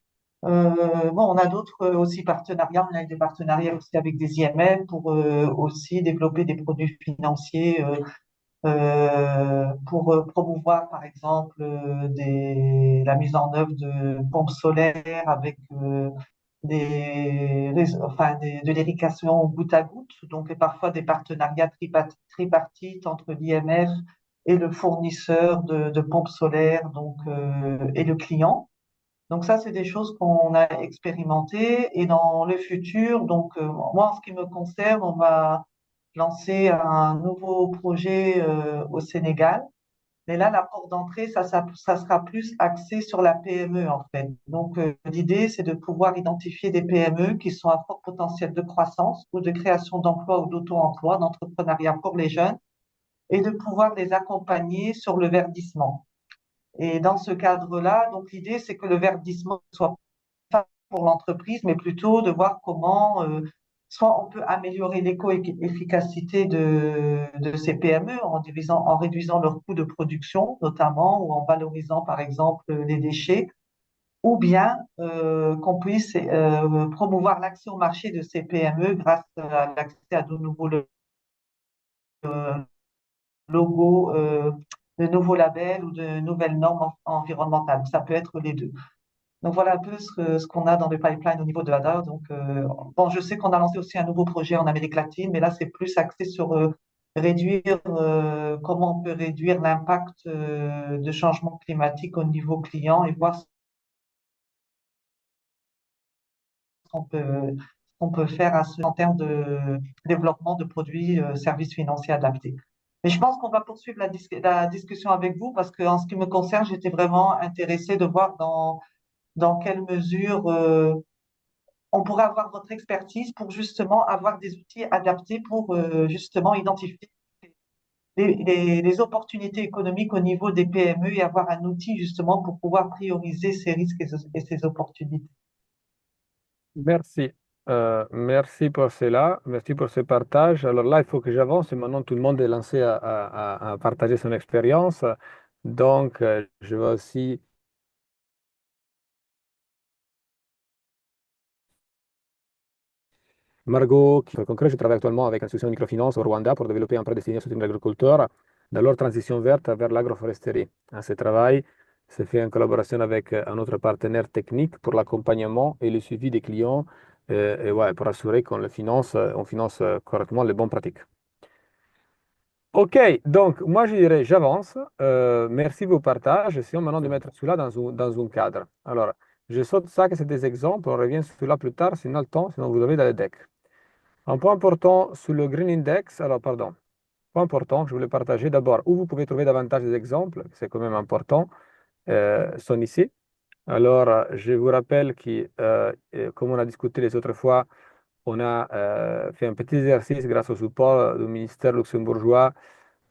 Bon, on a d'autres aussi partenariats. On a des partenariats aussi avec des IMF pour aussi développer des produits financiers pour promouvoir, par exemple, la mise en œuvre de pompes solaires avec de l'irrigation goutte à goutte. Donc, et parfois des partenariats tripartites entre l'IMF et le fournisseur de pompes solaires, donc, et le client. Donc ça, c'est des choses qu'on a expérimentées. Et dans le futur, donc moi, en ce qui me concerne, on va lancer un nouveau projet au Sénégal. Mais là, la porte d'entrée, ça sera plus axé sur la PME, en fait. Donc l'idée, c'est de pouvoir identifier des PME qui sont à fort potentiel de croissance ou de création d'emplois ou d'auto-emploi, d'entrepreneuriat pour les jeunes, et de pouvoir les accompagner sur le verdissement. Et dans ce cadre-là, donc l'idée, c'est que le verdissement soit pas pour l'entreprise, mais plutôt de voir comment soit on peut améliorer l'éco-efficacité de ces PME en réduisant leurs coûts de production, notamment, ou en valorisant, par exemple, les déchets, ou bien qu'on puisse promouvoir l'accès au marché de ces PME grâce à l'accès à de nouveaux logos, de nouveaux labels ou de nouvelles normes environnementales. Ça peut être les deux. Donc voilà un peu ce qu'on a dans le pipeline au niveau de ADA. Donc bon, je sais qu'on a lancé aussi un nouveau projet en Amérique latine, mais là c'est plus axé sur réduire comment on peut réduire l'impact de changement climatique au niveau client et voir ce qu'on peut faire en termes de développement de produits, services financiers adaptés. Mais je pense qu'on va poursuivre la discussion avec vous parce qu'en ce qui me concerne, j'étais vraiment intéressée de voir dans quelle mesure on pourrait avoir votre expertise pour justement avoir des outils adaptés pour justement identifier les opportunités économiques au niveau des PME et avoir un outil justement pour pouvoir prioriser ces risques et ces opportunités. Merci. Merci pour cela. Merci pour ce partage. Alors là, il faut que j'avance. Et maintenant, tout le monde est lancé à partager son expérience. Donc, je vais aussi Margot, qui en concret, je travaille actuellement avec l'institution de microfinance au Rwanda pour développer un prêt destiné à soutenir l'agriculteur dans leur transition verte vers l'agroforesterie. Ce travail se fait en collaboration avec un autre partenaire technique pour l'accompagnement et le suivi des clients et ouais, pour assurer on finance correctement les bonnes pratiques. Ok, donc moi je dirais j'avance. Merci pour vos partages. Essayons maintenant de mettre cela dans un cadre. Alors, je saute ça, que c'est des exemples. On revient sur cela plus tard, sinon le temps, sinon vous avez dans le deck. Un point important sur le Green Index, alors pardon, point important que je voulais partager d'abord, où vous pouvez trouver davantage d'exemples, c'est quand même important, sont ici. Alors, je vous rappelle que, comme on a discuté les autres fois, on a fait un petit exercice grâce au support du ministère luxembourgeois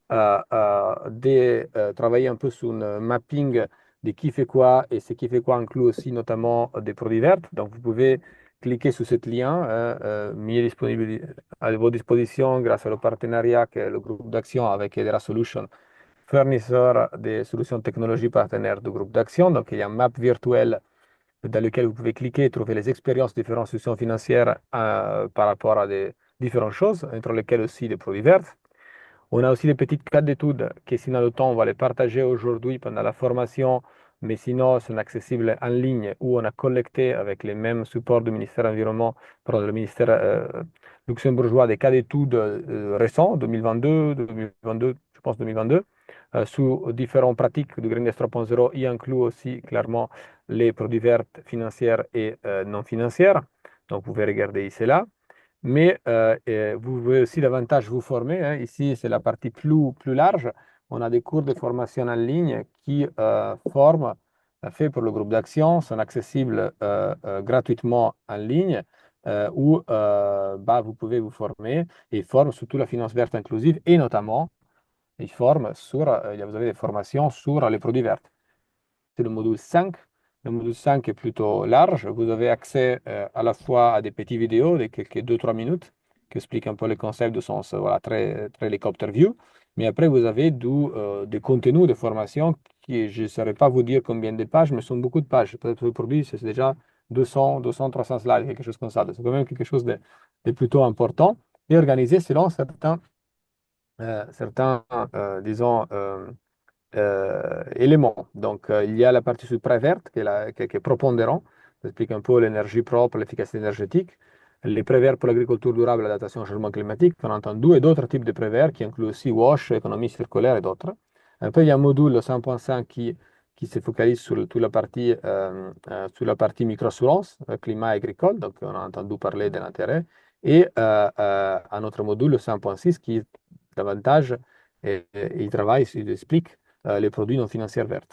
de travailler un peu sur un mapping de qui fait quoi, et ce qui fait quoi inclut aussi notamment des produits verts. Donc, vous pouvez cliquer sur ce lien mis disponible à vos dispositions grâce au partenariat que le groupe d'action avec Edera Solutions, fournisseur des solutions technologiques partenaires du groupe d'action. Donc, il y a une map virtuelle dans lequel vous pouvez cliquer et trouver les expériences de différentes institutions financières par rapport à des différentes choses, entre lesquelles aussi des produits verts. On a aussi des petites cas d'études qui, si on a le temps, on va les partager aujourd'hui pendant la formation, mais sinon, sont accessibles en ligne où on a collecté avec les mêmes supports du ministère de l'Environnement, pardon, le ministère luxembourgeois, des cas d'études récents, 2022, je pense 2022, sous différentes pratiques du Green Deal 3.0, y inclut aussi clairement les produits verts financiers et non financiers. Donc, vous pouvez regarder ici là. Mais vous pouvez aussi davantage vous former, hein. Ici, c'est la partie plus large. On a des cours de formation en ligne qui forment, faits pour le groupe d'action, sont accessibles gratuitement en ligne, où bah, vous pouvez vous former et forment surtout la finance verte inclusive et notamment, ils forment sur, vous avez des formations sur les produits verts. C'est le module 5. Le module 5 est plutôt large. Vous avez accès à la fois à des petites vidéos de quelques 2-3 minutes qui expliquent un peu le concept de sens voilà, très, très helicopter view. Mais après, vous avez des contenus de formation qui, je ne saurais pas vous dire combien de pages, mais ce sont beaucoup de pages. Peut-être aujourd'hui, c'est déjà 200, 200, 300 slides, quelque chose comme ça. C'est quand même quelque chose de plutôt important et organisé selon certains disons, éléments. Donc, il y a la partie sur prêt verte qui est prépondérant. Ça explique un peu l'énergie propre, l'efficacité énergétique. Les prêts verts pour l'agriculture durable, l'adaptation au changement climatique, on entend d'où, et d'autres types de prêts verts qui incluent aussi WASH, économie circulaire et d'autres. Après, il y a un module 5.5 qui se focalise sur la partie microassurance, climat agricole, donc on a entendu parler de l'intérêt, et un autre module, le 5.6, qui davantage, il travaille, il explique les produits non financiers verts.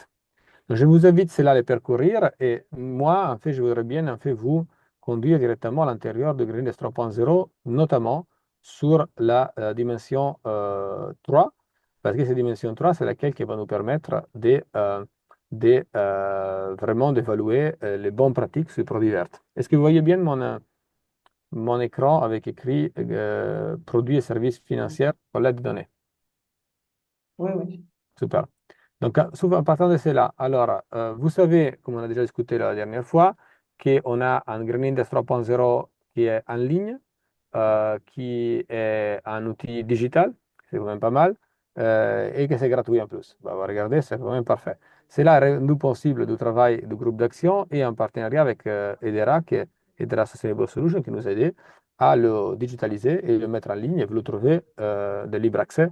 Donc, je vous invite cela à les parcourir et moi, en fait, je voudrais bien en fait, vous conduire directement à l'intérieur de Green Deal 3.0, notamment sur la dimension 3, parce que cette dimension 3, c'est laquelle qui va nous permettre vraiment d'évaluer les bonnes pratiques sur les produits verts. Est-ce que vous voyez bien mon écran avec écrit produits et services financiers pour l'aide de données? Oui, oui. Super. Donc, souvent, en partant de cela, alors, vous savez, comme on a déjà discuté la dernière fois, qu'on a un Greenindex 3.0 qui est en ligne, qui est un outil digital, c'est quand même pas mal, et que c'est gratuit en plus. Bah, regardez, c'est quand même parfait. Cela a rendu possible du travail du groupe d'action et en partenariat avec Edera, qui est Edera Sustainable Solutions, qui nous a aidé à le digitaliser et le mettre en ligne. Et vous le trouvez de libre accès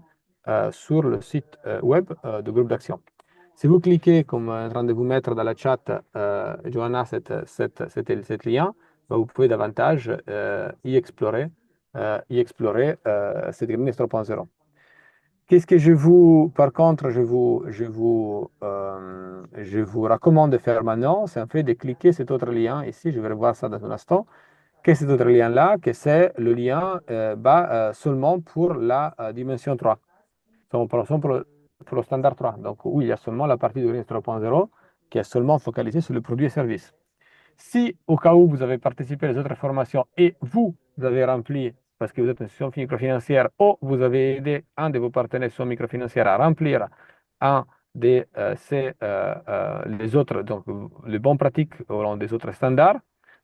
sur le site web du groupe d'action. Si vous cliquez, comme en train de vous mettre dans la chat, Johanna, cet lien, bah, vous pouvez davantage y explorer cette Greenpeace 3.0. Qu'est-ce que par contre, je vous recommande de faire maintenant, c'est en fait de cliquer cet autre lien ici, je vais revoir ça dans un instant, qu'est cet autre lien-là, que c'est le lien seulement pour la dimension 3. Pour le standard 3. Donc, où il y a seulement la partie de Green 3.0 qui est seulement focalisée sur les produits et services. Si, au cas où vous avez participé à les autres formations et vous avez rempli, parce que vous êtes une institution microfinancière, ou vous avez aidé un de vos partenaires sur microfinancière à remplir un de les autres, donc les bonnes pratiques au des autres standards,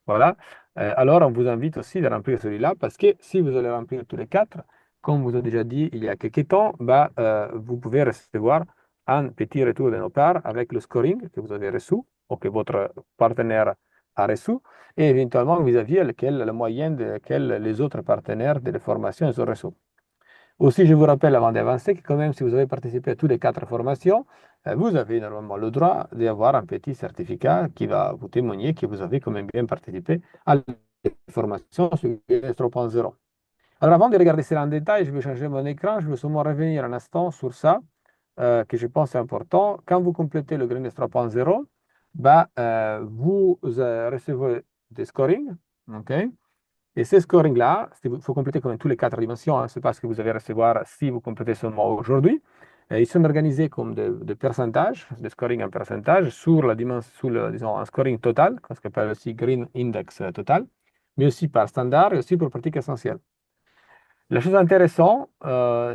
voilà, alors on vous invite aussi de remplir celui-là, parce que si vous allez remplir tous les quatre, comme vous avez déjà dit il y a quelques temps, bah, vous pouvez recevoir un petit retour de nos parts avec le scoring que vous avez reçu ou que votre partenaire a reçu et éventuellement vis-à-vis la moyenne de laquelle les autres partenaires de la formation ont reçu. Aussi, je vous rappelle avant d'avancer que quand même, si vous avez participé à toutes les quatre formations, vous avez normalement le droit d'avoir un petit certificat qui va vous témoigner que vous avez quand même bien participé à la formation sur GS 3.0. Alors, avant de regarder cela en détail, je vais changer mon écran. Je vais seulement revenir un instant sur ça, que je pense est important. Quand vous complétez le Green 3.0, bah, vous recevez des scorings. OK? Et ces scorings-là, il faut compléter quand même toutes les quatre dimensions. Hein, ce n'est pas ce que vous allez recevoir si vous complétez seulement aujourd'hui. Et ils sont organisés comme des pourcentages, des scoring en pourcentage, sur la dimension, disons, un scoring total, ce qu'on appelle aussi Green Index total, mais aussi par standard et aussi pour pratique essentielle. La chose intéressante,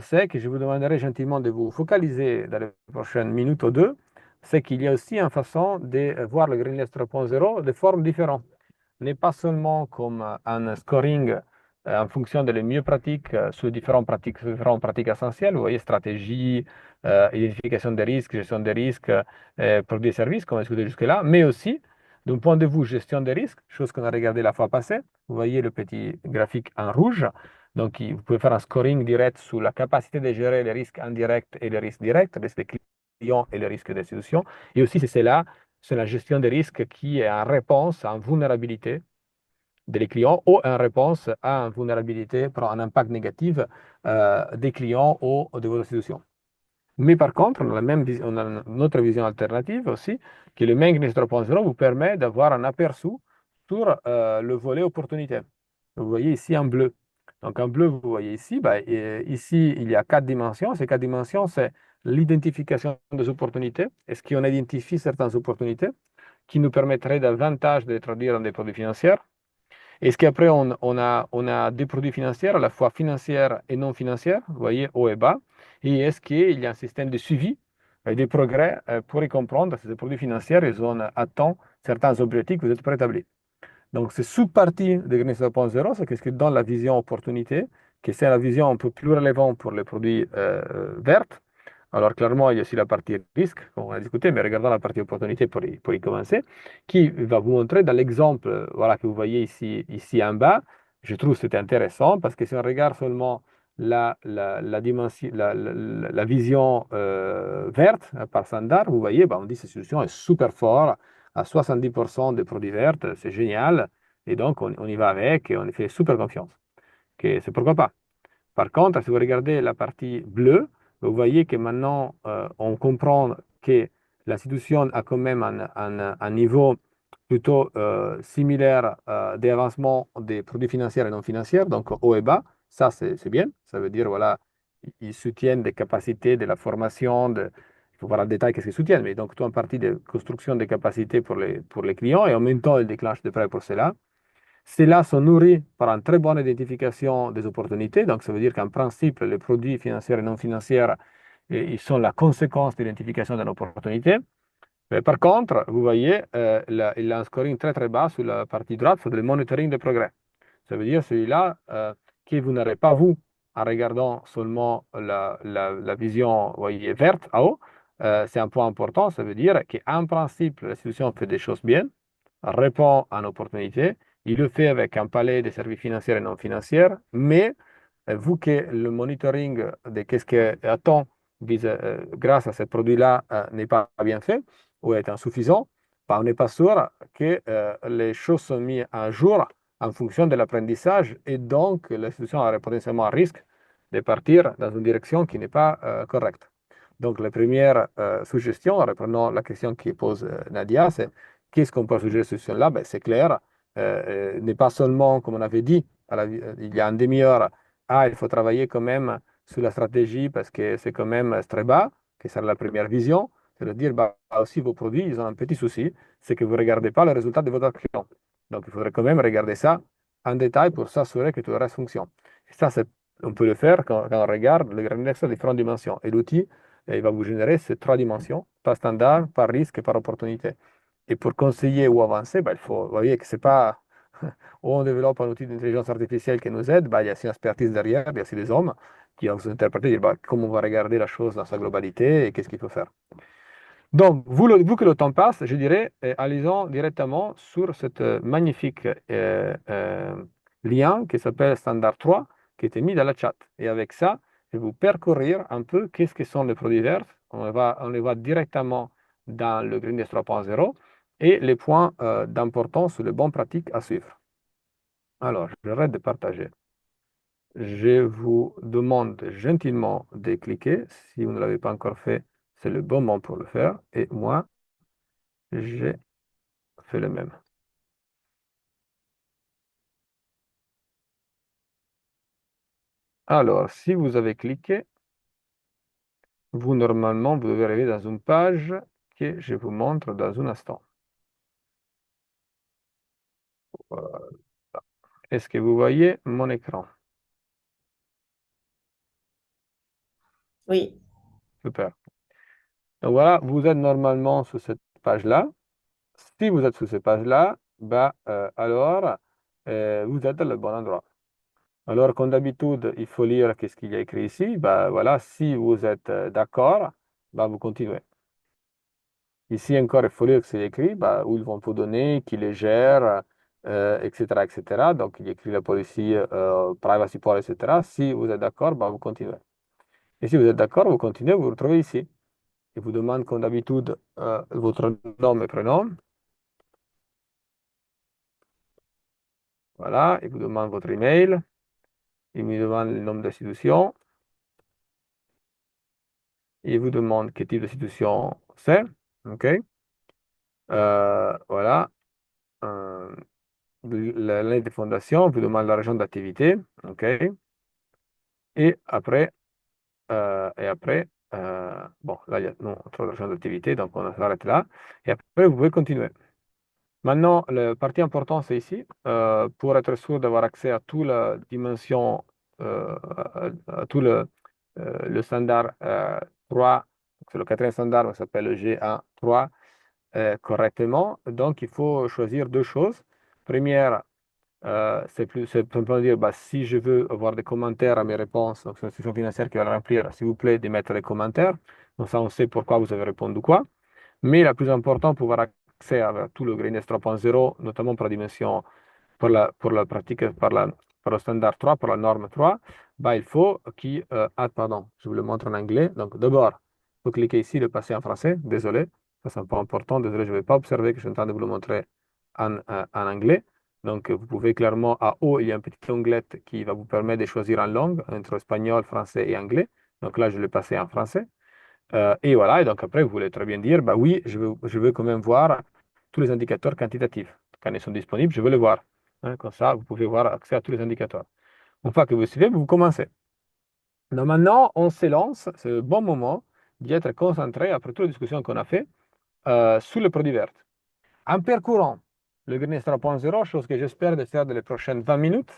c'est que je vous demanderai gentiment de vous focaliser dans les prochaines minutes ou deux, c'est qu'il y a aussi une façon de voir le Green List 3.0 de formes différentes. N'est pas seulement comme un scoring en fonction de les mieux pratiques sur différentes pratiques essentielles, vous voyez, stratégie, identification des risques, gestion des risques, produits et services, comme on a discuté jusque-là, mais aussi d'un point de vue gestion des risques, chose qu'on a regardé la fois passée. Vous voyez le petit graphique en rouge. Donc, vous pouvez faire un scoring direct sur la capacité de gérer les risques indirects et les risques directs, les risques des clients et les risques des institutions. Et aussi, c'est là, c'est la gestion des risques qui est en réponse à une vulnérabilité des clients ou en réponse à une vulnérabilité pour un impact négatif des clients ou de vos institutions. Mais par contre, on a une autre vision alternative aussi, que le Maintenance 3.0 vous permet d'avoir un aperçu sur le volet opportunité. Vous voyez ici en bleu. Donc en bleu, vous voyez ici, bah, ici, il y a 4 dimensions. Ces 4 dimensions, c'est l'identification des opportunités. Est-ce qu'on identifie certaines opportunités qui nous permettraient davantage de les traduire en des produits financiers? Est-ce qu'après, on a des produits financiers, à la fois financiers et non financiers, vous voyez, haut et bas. Et est-ce qu'il y a un système de suivi et de progrès pour y comprendre si ces produits financiers, ils ont atteint certains objectifs que vous êtes préétablis. Donc, c'est sous-partie de Green 2.0, c'est ce qui donne la vision opportunité, que c'est la vision un peu plus relevante pour les produits verts. Alors, clairement, il y a aussi la partie risque, comme on a discuté, mais regardons la partie opportunité pour y commencer, qui va vous montrer dans l'exemple voilà, que vous voyez ici en bas. Je trouve que c'était intéressant parce que si on regarde seulement la vision verte par standard, vous voyez, bah, on dit que cette solution est super forte à 70% des produits verts, c'est génial. Et donc, on y va avec et on y fait super confiance. C'est pourquoi pas. Par contre, si vous regardez la partie bleue, vous voyez que maintenant, on comprend que l'institution a quand même un niveau plutôt similaire d'avancement des produits financiers et non financiers, donc haut et bas. Ça, c'est bien. Ça veut dire, voilà, ils soutiennent des capacités de la formation. Il faut voir en détail qu'est-ce qu'ils soutiennent, mais donc tout en partie de construction des capacités pour les clients et en même temps, ils déclenchent des prêts pour cela. Ceux-là sont nourris par une très bonne identification des opportunités. Donc, ça veut dire qu'en principe, les produits financiers et non financiers, ils sont la conséquence de l'identification d'une opportunité. Mais par contre, vous voyez, il a un scoring très très bas sur la partie droite, c'est le monitoring de progrès. Ça veut dire celui-là que vous n'aurez pas vu en regardant seulement la vision, vous voyez, verte en haut. C'est un point important. Ça veut dire qu'en principe, l'institution fait des choses bien, répond à une opportunité. Il le fait avec un palais de services financiers et non financiers, mais vu que le monitoring de qu'est-ce que attend grâce à ce produit-là n'est pas bien fait ou est insuffisant, bah, on n'est pas sûr que les choses sont mises à jour en fonction de l'apprentissage et donc l'institution aurait potentiellement un risque de partir dans une direction qui n'est pas correcte. Donc, la première suggestion, reprenons la question qui pose Nadia, c'est qu'est-ce qu'on peut suggérer cette solution-là? Ben, c'est clair, n'est pas seulement, comme on avait dit il y a une demi-heure, il faut travailler quand même sur la stratégie parce que c'est quand même très bas, que c'est la première vision. C'est de dire, bah, aussi vos produits, ils ont un petit souci, c'est que vous ne regardez pas le résultat de votre client. Donc, il faudrait quand même regarder ça en détail pour s'assurer que tout le reste fonctionne. Et ça, on peut le faire quand on regarde le Grand Index à différentes dimensions. Et l'outil, il va vous générer ces 3 dimensions, par standard, par risque et par opportunité. Et pour conseiller ou avancer, bah, vous voyez que c'est pas où on développe un outil d'intelligence artificielle qui nous aide, bah, il y a aussi une expertise derrière, il y a aussi des hommes qui vont s'interpréter, dire bah, comment on va regarder la chose dans sa globalité et qu'est-ce qu'il faut faire. Donc, vu que le temps passe, je dirais, allons directement sur cette magnifique lien qui s'appelle Standard 3, qui était mis dans la chat. Et avec ça, je vais vous parcourir un peu qu'est-ce que sont les produits verts. On les va directement dans le Green Deal 3.0 et les points d'importance sur les bonnes pratiques à suivre. Alors, j'arrête de partager. Je vous demande gentiment de cliquer. Si vous ne l'avez pas encore fait, c'est le bon moment pour le faire. Et moi, j'ai fait le même. Alors, si vous avez cliqué, vous, normalement, vous devez arriver dans une page que je vous montre dans un instant. Voilà. Est-ce que vous voyez mon écran? Oui. Super. Donc voilà, vous êtes normalement sur cette page-là. Si vous êtes sur cette page-là, bah, alors vous êtes dans le bon endroit. Alors, comme d'habitude, il faut lire qu'est-ce qu'il y a écrit ici. Bah, voilà, si vous êtes d'accord, bah, vous continuez. Ici encore, il faut lire ce qu'il y a écrit, bah, où ils vont vous donner, qui les gère, etc., etc. Donc, il y a écrit la policy, privacy policy, etc. Si vous êtes d'accord, bah, vous continuez. Et si vous êtes d'accord, vous continuez, vous vous retrouvez ici. Il vous demande, comme d'habitude, votre nom et prénom. Voilà, il vous demande votre email. Il vous demande le nom d'institution. Il vous demande quel type d'institution c'est. OK? Voilà. Euh, L'année de fondation, on vous demande la région d'activité. OK? Et après, bon, là, il y a non, trop de région d'activité, donc on s'arrête là. Et après, vous pouvez continuer. Maintenant, la partie importante, c'est ici. Pour être sûr d'avoir accès à toute la dimension, à tout le standard 3, c'est le quatrième standard, ça s'appelle le GA3, correctement. Donc, il faut choisir deux choses. Première, c'est simplement dire, bah, si je veux avoir des commentaires à mes réponses, donc c'est l'institution financière qui va le remplir, s'il vous plaît, de mettre les commentaires. Donc ça, on sait pourquoi vous avez répondu quoi. Mais la plus importante pour avoir accès à tout le Green 3.0, notamment pour la dimension, pour la pratique, pour le standard 3, pour la norme 3, bah, il faut pardon, je vous le montre en anglais. Donc d'abord, il faut cliquer ici, le passer en français. Désolé, ça c'est un peu important. Désolé, je ne vais pas observer que je suis en train de vous le montrer en anglais. Donc vous pouvez clairement, à haut, il y a un petit onglet qui va vous permettre de choisir en langue, entre espagnol, français et anglais. Donc là, je l'ai passé en français. Et voilà, et donc après, vous voulez très bien dire, bah oui, je veux quand même voir tous les indicateurs quantitatifs. Quand ils sont disponibles, je veux les voir. Hein, comme ça, vous pouvez avoir accès à tous les indicateurs. Une fois que vous suivez, vous commencez. Donc maintenant, on se lance. C'est le bon moment d'y être concentré, après toute la discussion qu'on a fait, sur le produit vert. En parcourant le Green 3.0, chose que j'espère de faire dans les prochaines 20 minutes,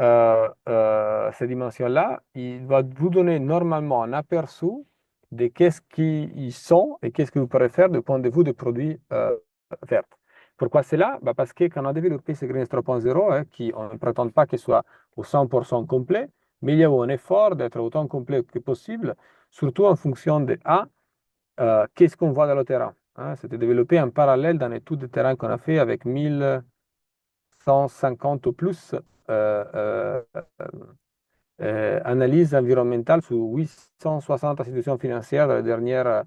ces dimensions-là, il va vous donner normalement un aperçu de qu'est-ce qu'ils sont et qu'est-ce que vous pourrez faire du point de vue des produits verts. Pourquoi c'est là? Bah parce que quand on a développé ce Green 3.0, hein, qui on ne prétend pas qu'il soit au 100% complet, mais il y a eu un effort d'être autant complet que possible, surtout en fonction de qu'est-ce qu'on voit dans le terrain. Hein. C'était développé en parallèle dans l'étude de terrain qu'on a fait avec 1150 ou plus analyse environnementale sur 860 institutions financières dans les dernières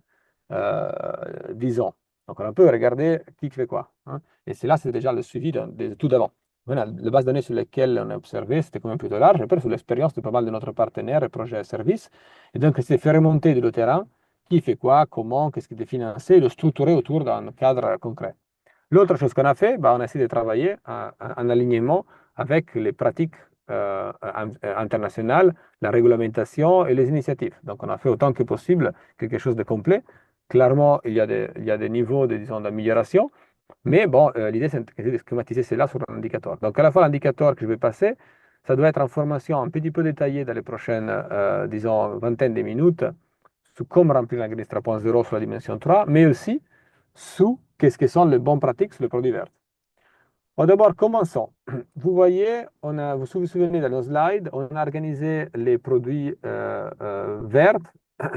10 ans. Donc, on peut regarder qui fait quoi. Hein. Et c'est là, c'est déjà le suivi de tout d'avant. Voilà, les bases de données sur lesquelles on a observé, c'était quand même plutôt large. Après, sur l'expérience de pas mal de notre partenaires et projets et services. Et donc, c'est faire remonter de le terrain qui fait quoi, comment, qu'est-ce qui est financé, et le structurer autour d'un cadre concret. L'autre chose qu'on a fait, bah, on a essayé de travailler en alignement avec les pratiques internationales, la réglementation et les initiatives. Donc, on a fait autant que possible quelque chose de complet. Clairement, il y a des niveaux disons, d'amélioration, mais bon, l'idée, c'est de schématiser cela sur un indicateur. Donc, à la fois, l'indicateur que je vais passer, ça doit être en formation un petit peu détaillée dans les prochaines, disons, vingtaine de minutes sur comment remplir la grille 3.0 sur la dimension 3, mais aussi sous qu'est-ce que sont les bonnes pratiques sur le produit vert. Bon, d'abord, commençons. Vous voyez, vous vous souvenez dans nos slides, on a organisé les produits verts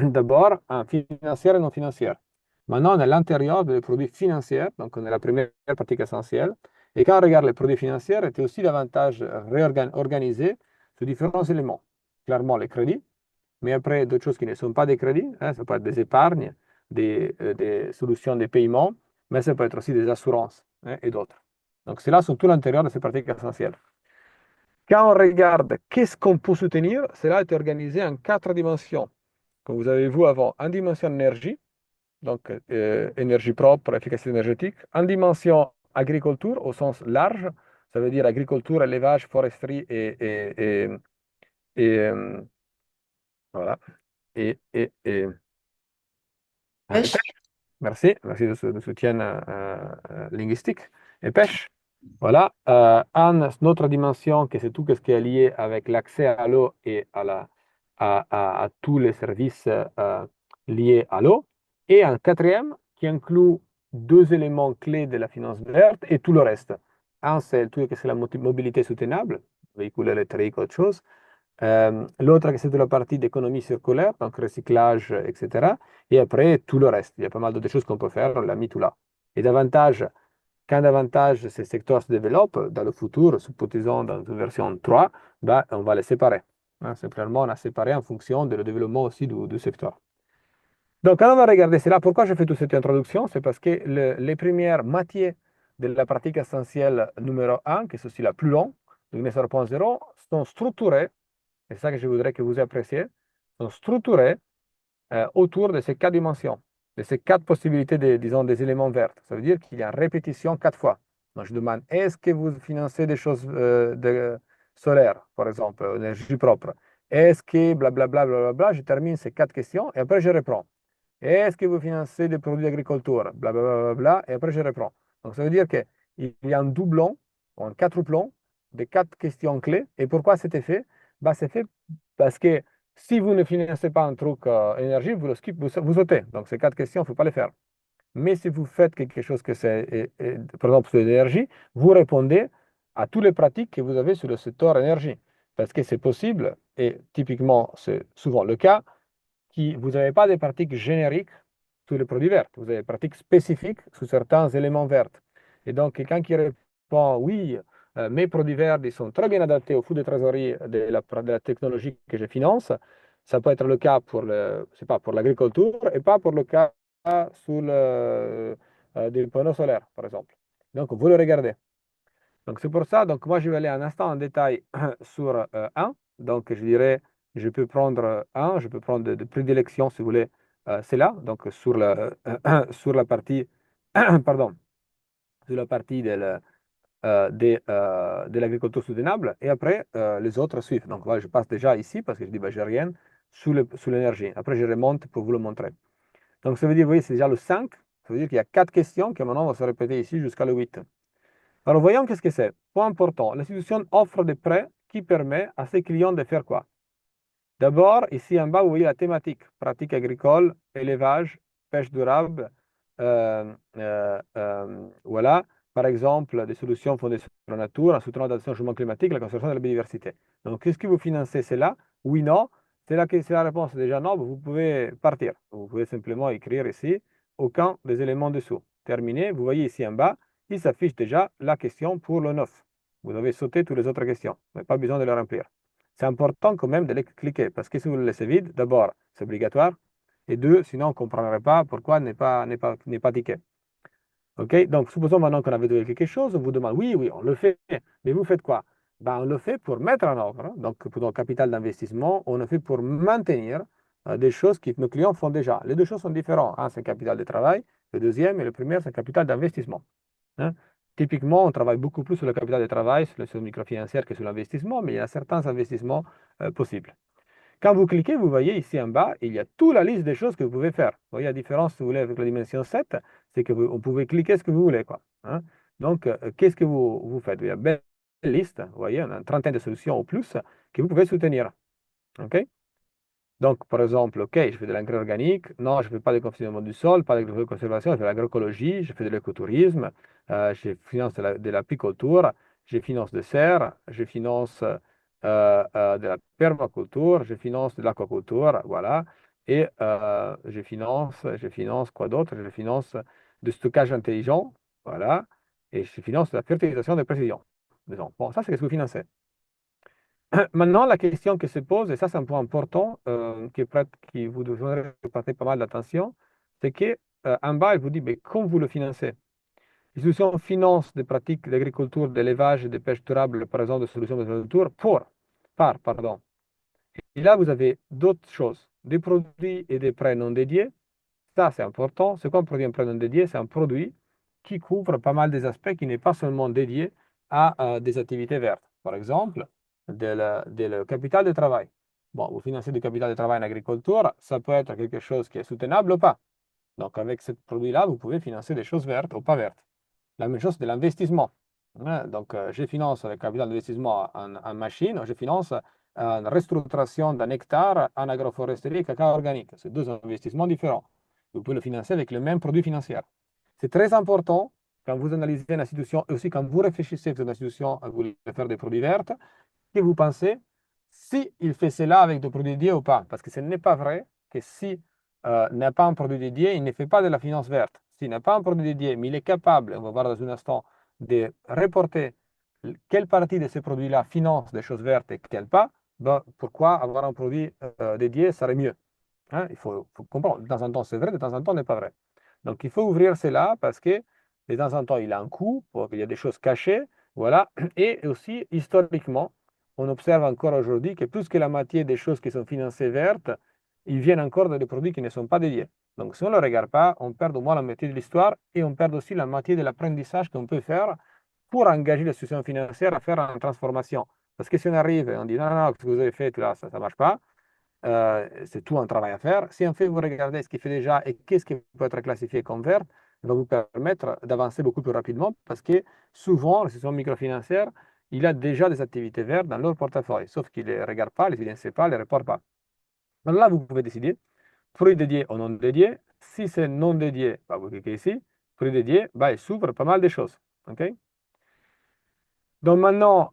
d'abord en financière et non financière. Maintenant, on est à l'intérieur des produits financiers, donc on est la première pratique essentielle. Et quand on regarde les produits financiers, il était aussi davantage organisé sur différents éléments. Clairement, les crédits, mais après, d'autres choses qui ne sont pas des crédits, hein, ça peut être des épargnes, des solutions de paiement, mais ça peut être aussi des assurances hein, et d'autres. Donc, cela sont tout l'intérieur de ces pratiques essentielles. Quand on regarde qu'est-ce qu'on peut soutenir, cela est organisé en quatre dimensions. Comme vous avez vu avant, en dimension énergie, donc énergie propre, efficacité énergétique, en dimension agriculture au sens large, ça veut dire agriculture, élevage, foresterie et voilà. et Pêche. pêche. Merci, merci de ce soutien linguistique. Et pêche. Voilà. Une autre dimension, que c'est tout ce qui est lié avec l'accès à l'eau et à tous les services liés à l'eau. Et un quatrième qui inclut deux éléments clés de la finance verte et tout le reste. Un, c'est tout ce que c'est la mobilité soutenable, véhicule électrique, autre chose. L'autre, c'est de la partie d'économie circulaire, donc recyclage, etc. Et après, tout le reste. Il y a pas mal d'autres choses qu'on peut faire, on l'a mis tout là. Et davantage, quand davantage ces secteurs se développent dans le futur, supposons dans une version 3, bah, on va les séparer. Hein, simplement, on a séparé en fonction du développement aussi du secteur. Donc, quand on va regarder cela, pourquoi je fais toute cette introduction? C'est parce que les premières moitiés de la pratique essentielle numéro 1, qui est aussi la plus longue, du 0.0, sont structurées, et c'est ça que je voudrais que vous appréciez, sont structurées autour de ces quatre dimensions, de ces quatre possibilités, disons, des éléments verts. Ça veut dire qu'il y a une répétition quatre fois. Donc, je demande, est-ce que vous financez des choses solaires, par exemple, énergie propre? Est-ce que blablabla, blablabla, je termine ces quatre questions et après je reprends. Est-ce que vous financez des produits d'agriculture? Blablabla, et après je reprends. Donc, ça veut dire qu'il y a un doublon, ou un quadruplon des quatre questions clés. Et pourquoi c'était fait? Bah, c'est fait parce que si vous ne financez pas un truc énergie, vous le skip, vous sautez. Donc, ces quatre questions, il ne faut pas les faire. Mais si vous faites quelque chose que c'est, par exemple, sur l'énergie, vous répondez à toutes les pratiques que vous avez sur le secteur énergie. Parce que c'est possible, et typiquement, c'est souvent le cas, vous n'avez pas des pratiques génériques sur les produits verts. Vous avez des pratiques spécifiques sur certains éléments verts. Et donc, quelqu'un qui répond, oui, mes produits verts, ils sont très bien adaptés au flux de trésorerie de la technologie que je finance, ça peut être le cas pour c'est pas, pour l'agriculture et pas pour le cas sur des panneaux solaires, par exemple. Donc, vous le regardez. Donc, c'est pour ça. Donc, moi, je vais aller un instant en détail sur un. Donc, je dirais, je peux prendre un, je peux prendre de prédilection, si vous voulez, c'est là. Donc, sur la partie, pardon, sur la partie de l'agriculture soutenable. Et après, les autres suivent. Donc, voilà, je passe déjà ici parce que je dis, bah, j'ai rien sous l'énergie. Après, je remonte pour vous le montrer. Donc, ça veut dire, vous voyez, c'est déjà le 5. Ça veut dire qu'il y a quatre questions qui maintenant vont se répéter ici jusqu'à le 8. Alors, voyons qu'est-ce que c'est. Point important, l'institution offre des prêts qui permettent à ses clients de faire quoi? D'abord, ici en bas, vous voyez la thématique, pratique agricole, élevage, pêche durable. Voilà, par exemple, des solutions fondées sur la nature, en soutenant l'adaptation au changement climatique, la conservation de la biodiversité. Donc, qu'est-ce que vous financez? C'est là? Oui, non. C'est la réponse. Déjà non, vous pouvez partir. Vous pouvez simplement écrire ici, aucun des éléments dessous. Terminé. Vous voyez ici en bas, il s'affiche déjà la question pour le 9. Vous avez sauté toutes les autres questions. Vous n'avez pas besoin de les remplir. C'est important quand même de les cliquer parce que si vous le laissez vide, d'abord, c'est obligatoire. Et deux, sinon, on ne comprendrait pas pourquoi n'est pas tiqué. OK? Donc, supposons maintenant qu'on avait donné quelque chose, on vous demande, oui, oui, on le fait, mais vous faites quoi? Ben, on le fait pour mettre en œuvre. Hein. Donc, pour notre capital d'investissement, on le fait pour maintenir des choses que nos clients font déjà. Les deux choses sont différentes. Un, c'est le capital de travail. Le deuxième et le premier, c'est le capital d'investissement. Hein. Typiquement, on travaille beaucoup plus sur le capital de travail, sur le microfinancier que sur l'investissement, mais il y a certains investissements possibles. Quand vous cliquez, vous voyez ici en bas, il y a toute la liste des choses que vous pouvez faire. Vous voyez la différence, si vous voulez, avec la dimension 7, c'est que vous pouvez cliquer ce que vous voulez, quoi. Hein. Donc, qu'est-ce que vous faites? Il y a une belle liste, vous voyez, on a une trentaine de solutions au plus que vous pouvez soutenir. OK? Donc, par exemple, OK, je fais de l'engrais organique. Non, je ne fais pas de conditionnement du sol, pas de conservation, je fais de l'agroécologie, je fais de l'écotourisme, je finance de l'apiculture, je finance des serres, je finance de la permaculture, je finance de l'aquaculture, voilà. Et je finance quoi d'autre? Je finance du stockage intelligent, voilà. Et je finance de la fertilisation de précision. Disons. Bon, ça, c'est ce que vous financez. Maintenant, la question qui se pose, et ça c'est un point important qui vous devrait prêter pas mal d'attention, c'est que en bas, elle vous dit, mais comment vous le financez? L'institution finance des pratiques d'agriculture, d'élevage et de pêche durable, par exemple, de solutions d'agriculture pardon. Et là, vous avez d'autres choses, des produits et des prêts non dédiés. Ça, c'est important. C'est quoi un produit et un prêt non dédié? C'est un produit qui couvre pas mal des aspects qui n'est pas seulement dédié à des activités vertes. Par exemple, le capital de travail. bon, vous financez du capital de travail en agriculture, ça peut être quelque chose qui est soutenable ou pas. Donc, avec ce produit-là, vous pouvez financer des choses vertes ou pas vertes. La même chose de l'investissement. Hein. Donc, je finance le capital d'investissement en machine, je finance une restructuration d'un hectare en agroforesterie et cacao organique. C'est deux investissements différents. Vous pouvez le financer avec le même produit financier. C'est très important quand vous analysez une institution et aussi quand vous réfléchissez à une institution, vous voulez faire des produits verts, que vous pensez si il fait cela avec des produits dédiés ou pas. Parce que ce n'est pas vrai que si n'a pas un produit dédié, il ne fait pas de la finance verte. S'il n'a pas un produit dédié, mais il est capable, on va voir dans un instant, de reporter quelle partie de ces produits-là finance des choses vertes et quelle pas, ben, pourquoi avoir un produit dédié serait mieux? Hein, faut comprendre. De temps en temps, c'est vrai, de temps en temps, ce n'est pas vrai. Donc, il faut ouvrir cela parce que de temps en temps, il a un coût, il y a des choses cachées, voilà. Et aussi, historiquement, on observe encore aujourd'hui que plus que la moitié des choses qui sont financées vertes, ils viennent encore des produits qui ne sont pas dédiés. Donc, si on ne le regarde pas, on perd au moins la moitié de l'histoire et on perd aussi la moitié de l'apprentissage qu'on peut faire pour engager l'institution financière à faire une transformation. Parce que si on arrive et on dit non, non, non, ce que vous avez fait, là, ça ne marche pas, c'est tout un travail à faire. Si en fait vous regardez ce qu'il fait déjà et qu'est-ce qui peut être classifié comme vert, ça va vous permettre d'avancer beaucoup plus rapidement parce que souvent, l'institution microfinancière, il a déjà des activités vertes dans leur portefeuille, sauf qu'il ne les regarde pas, les évidence pas, les reporte pas. Alors là, vous pouvez décider, fruit dédié ou non dédié. Si c'est non dédié, bah, vous cliquez ici. Fruit dédié, bah, il s'ouvre pas mal de choses. OK? Donc maintenant,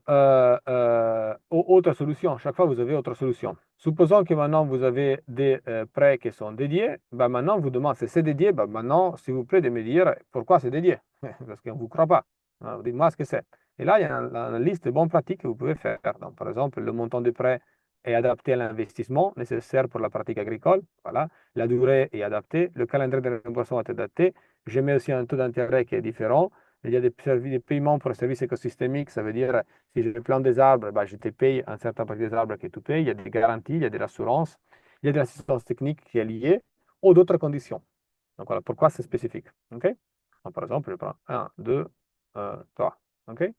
autre solution, chaque fois vous avez autre solution. Supposons que maintenant vous avez des prêts qui sont dédiés, bah maintenant vous demandez si c'est dédié, bah maintenant s'il vous plaît de me dire pourquoi c'est dédié, parce qu'on ne vous croit pas. Alors, dites-moi ce que c'est. Et là, il y a une liste de bonnes pratiques que vous pouvez faire. Donc, par exemple, le montant de prêt est adapté à l'investissement nécessaire pour la pratique agricole. Voilà. La durée est adaptée, le calendrier de remboursement est adapté. Je mets aussi un taux d'intérêt qui est différent. Il y a des paiements pour services écosystémiques, ça veut dire si je plante des arbres, bah, je te paye un certain partie des arbres que tu payes. Il y a des garanties, il y a de l'assurance, il y a de l'assistance technique qui est liée ou d'autres conditions. Donc voilà pourquoi c'est spécifique. OK? Donc, par exemple, je prends 1, 2, 3. OK?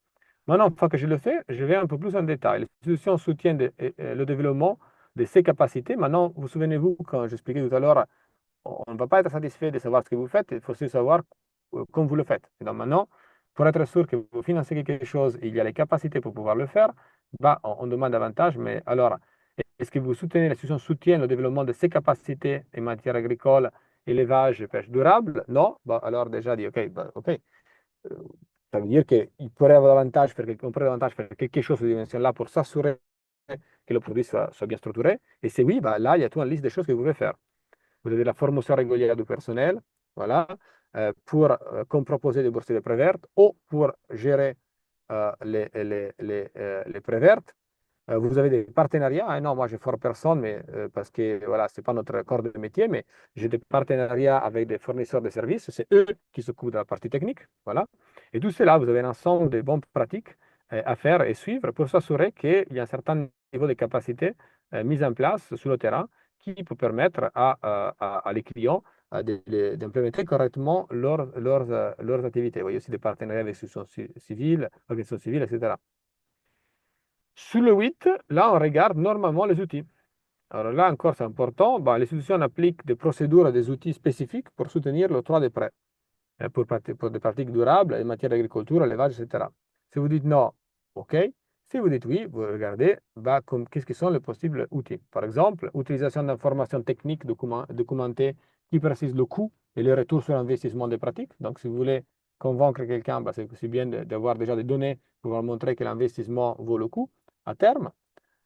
Maintenant, une fois que je le fais, je vais un peu plus en détail. L'institution soutient le développement de ses capacités. Maintenant, vous souvenez-vous, quand j'expliquais tout à l'heure, on ne va pas être satisfait de savoir ce que vous faites, il faut aussi savoir comment vous le faites. Et donc maintenant, pour être sûr que vous financez quelque chose et il y a les capacités pour pouvoir le faire, bah, on demande davantage. Mais alors, est-ce que vous soutenez, l'institution soutient le développement de ses capacités en matière agricole, élevage et pêche durable? Non? Bah, alors déjà dit, OK, bah, OK. Ça veut dire qu'il pourrait avoir davantage faire, on pourrait davantage faire quelque chose de cette dimension-là pour s'assurer que le produit soit bien structuré. Et si oui, bah, là, il y a toute une liste de choses que vous pouvez faire. Vous avez la formation régulière du personnel, voilà, pour comme proposer des bourses de prêts vertes ou pour gérer les prêts vertes. Vous avez des partenariats. Hein, non, moi, je ne forme personne, mais, parce que voilà, ce n'est pas notre corps de métier, mais j'ai des partenariats avec des fournisseurs de services. C'est eux qui s'occupent de la partie technique. Voilà. Et tout cela, vous avez un ensemble de bonnes pratiques à faire et suivre pour s'assurer qu'il y a un certain niveau de capacité mise en place sur le terrain qui peut permettre à les clients d'implémenter correctement leurs activités. Vous voyez aussi des partenariats avec les institutions civiles, organisations civiles, etc. Sur le 8, là, on regarde normalement les outils. Alors là encore, c'est important. Bah, l'institution applique des procédures et des outils spécifiques pour soutenir l'octroi des prêts, pour des pratiques durables en matière d'agriculture, élevage, etc. Si vous dites non, OK. Si vous dites oui, vous regardez bah, qu'est-ce que sont les possibles outils. Par exemple, utilisation d'informations techniques documentées qui précisent le coût et le retour sur l'investissement des pratiques. Donc, si vous voulez convaincre quelqu'un, bah, c'est bien d'avoir déjà des données pour montrer que l'investissement vaut le coup à terme.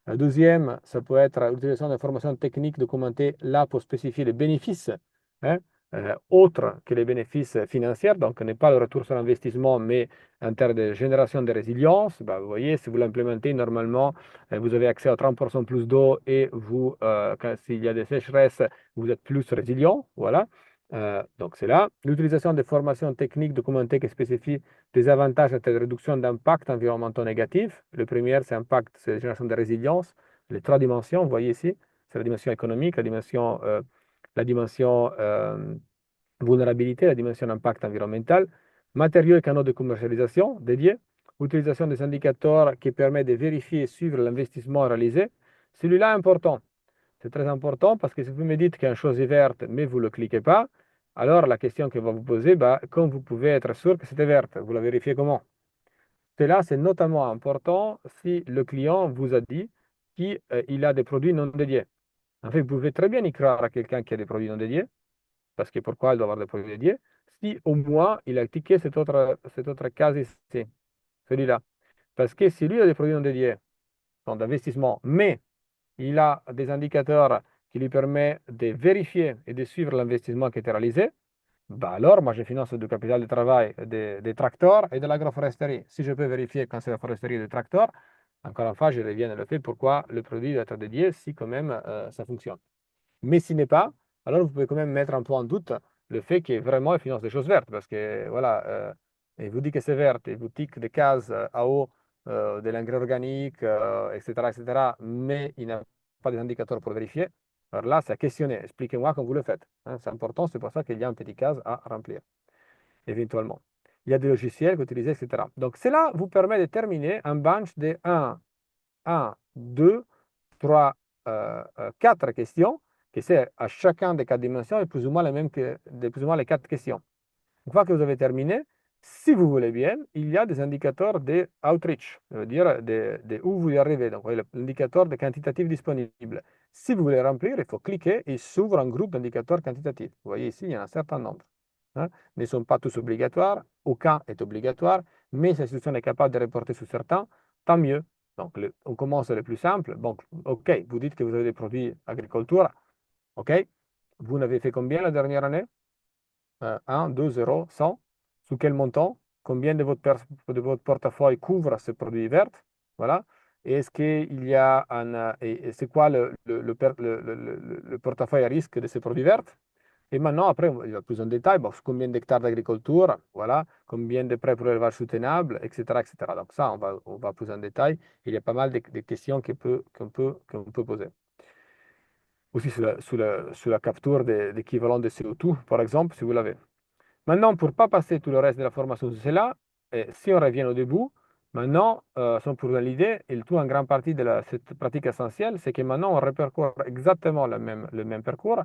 La deuxième, ça peut être l'utilisation d'informations techniques documentées là pour spécifier les bénéfices, hein, autres que les bénéfices financiers. Donc, ce n'est pas le retour sur l'investissement, mais en termes de génération de résilience. Bah, vous voyez, si vous l'implémentez, normalement, vous avez accès à 30% plus d'eau et vous, s'il y a des sécheresses, vous êtes plus résilient. Voilà. Donc, c'est là. L'utilisation des formations techniques documentées qui spécifient des avantages en termes de réduction d'impact environnementaux négatifs. Le premier, c'est impact, c'est la génération de résilience. Les trois dimensions, vous voyez ici, c'est la dimension économique, la dimension vulnérabilité, la dimension impact environnemental, matériaux et canaux de commercialisation dédiés, utilisation des indicateurs qui permettent de vérifier et suivre l'investissement réalisé. Celui-là est important. C'est très important parce que si vous me dites qu'une chose est verte, mais vous ne le cliquez pas, alors la question que va vous poser, bah, comme vous pouvez être sûr que c'était verte, vous la vérifiez comment? Cela, c'est notamment important si le client vous a dit qu'il a des produits non dédiés. En fait, vous pouvez très bien y croire à quelqu'un qui a des produits non dédiés, parce que pourquoi il doit avoir des produits dédiés, si au moins il a cliqué cette autre case ici, celui-là. Parce que si lui a des produits non dédiés, donc d'investissement, mais il a des indicateurs qui lui permettent de vérifier et de suivre l'investissement qui a été réalisé, bah alors moi je finance du capital de travail des tracteurs et de l'agroforesterie. Si je peux vérifier quand c'est la foresterie des tracteurs, encore une fois, je reviens à le fait pourquoi le produit doit être dédié si quand même ça fonctionne. Mais s'il n'est pas, alors vous pouvez quand même mettre un peu en doute le fait qu'il vraiment il finance des choses vertes parce que voilà, il vous dit que c'est vert, il vous tique des cases à haut, de l'engrais organique, etc., etc., mais il n'a pas des indicateurs pour vérifier. Alors là, c'est à questionner. Expliquez-moi comment vous le faites, hein. C'est important, c'est pour ça qu'il y a un petit case à remplir, éventuellement. Il y a des logiciels que vous utilisez, etc. Donc, cela vous permet de terminer un bunch de 2, 3, 4 questions, que c'est à chacun des 4 dimensions et plus ou moins les mêmes plus ou moins les 4 questions. Une fois que vous avez terminé, si vous voulez bien, il y a des indicateurs de outreach, ça veut dire de où vous y arrivez. Donc, l'indicateur de quantitatif disponible. Si vous voulez remplir, il faut cliquer et s'ouvre un groupe d'indicateurs quantitatifs. Vous voyez ici, il y en a un certain nombre, hein. Ils ne sont pas tous obligatoires, aucun est obligatoire, mais si l'institution est capable de reporter sur certains, tant mieux. Donc, on commence le plus simple. Donc, OK, vous dites que vous avez des produits agriculture. OK. Vous n'avez fait combien la dernière année? 1, 2, 0, 100. Sous quel montant? Combien de votre portefeuille couvre ce produit vert? Voilà. Est-ce qu'il y a et c'est quoi le portefeuille à risque de ces produits verts? Et maintenant, après, il va plus en détail. Bon, combien d'hectares d'agriculture? Voilà. Combien de prêts pour l'élevage soutenable, etc., etc. Donc ça, on va plus en détail. Il y a pas mal de questions qu'on peut poser. Aussi sur la capture d'équivalent de CO2, par exemple, si vous l'avez. Maintenant, pour ne pas passer tout le reste de la formation sur cela, et si on revient au début, maintenant, sans pour l'idée, et tout en grande partie de cette pratique essentielle, c'est que maintenant, on repercourt exactement le même parcours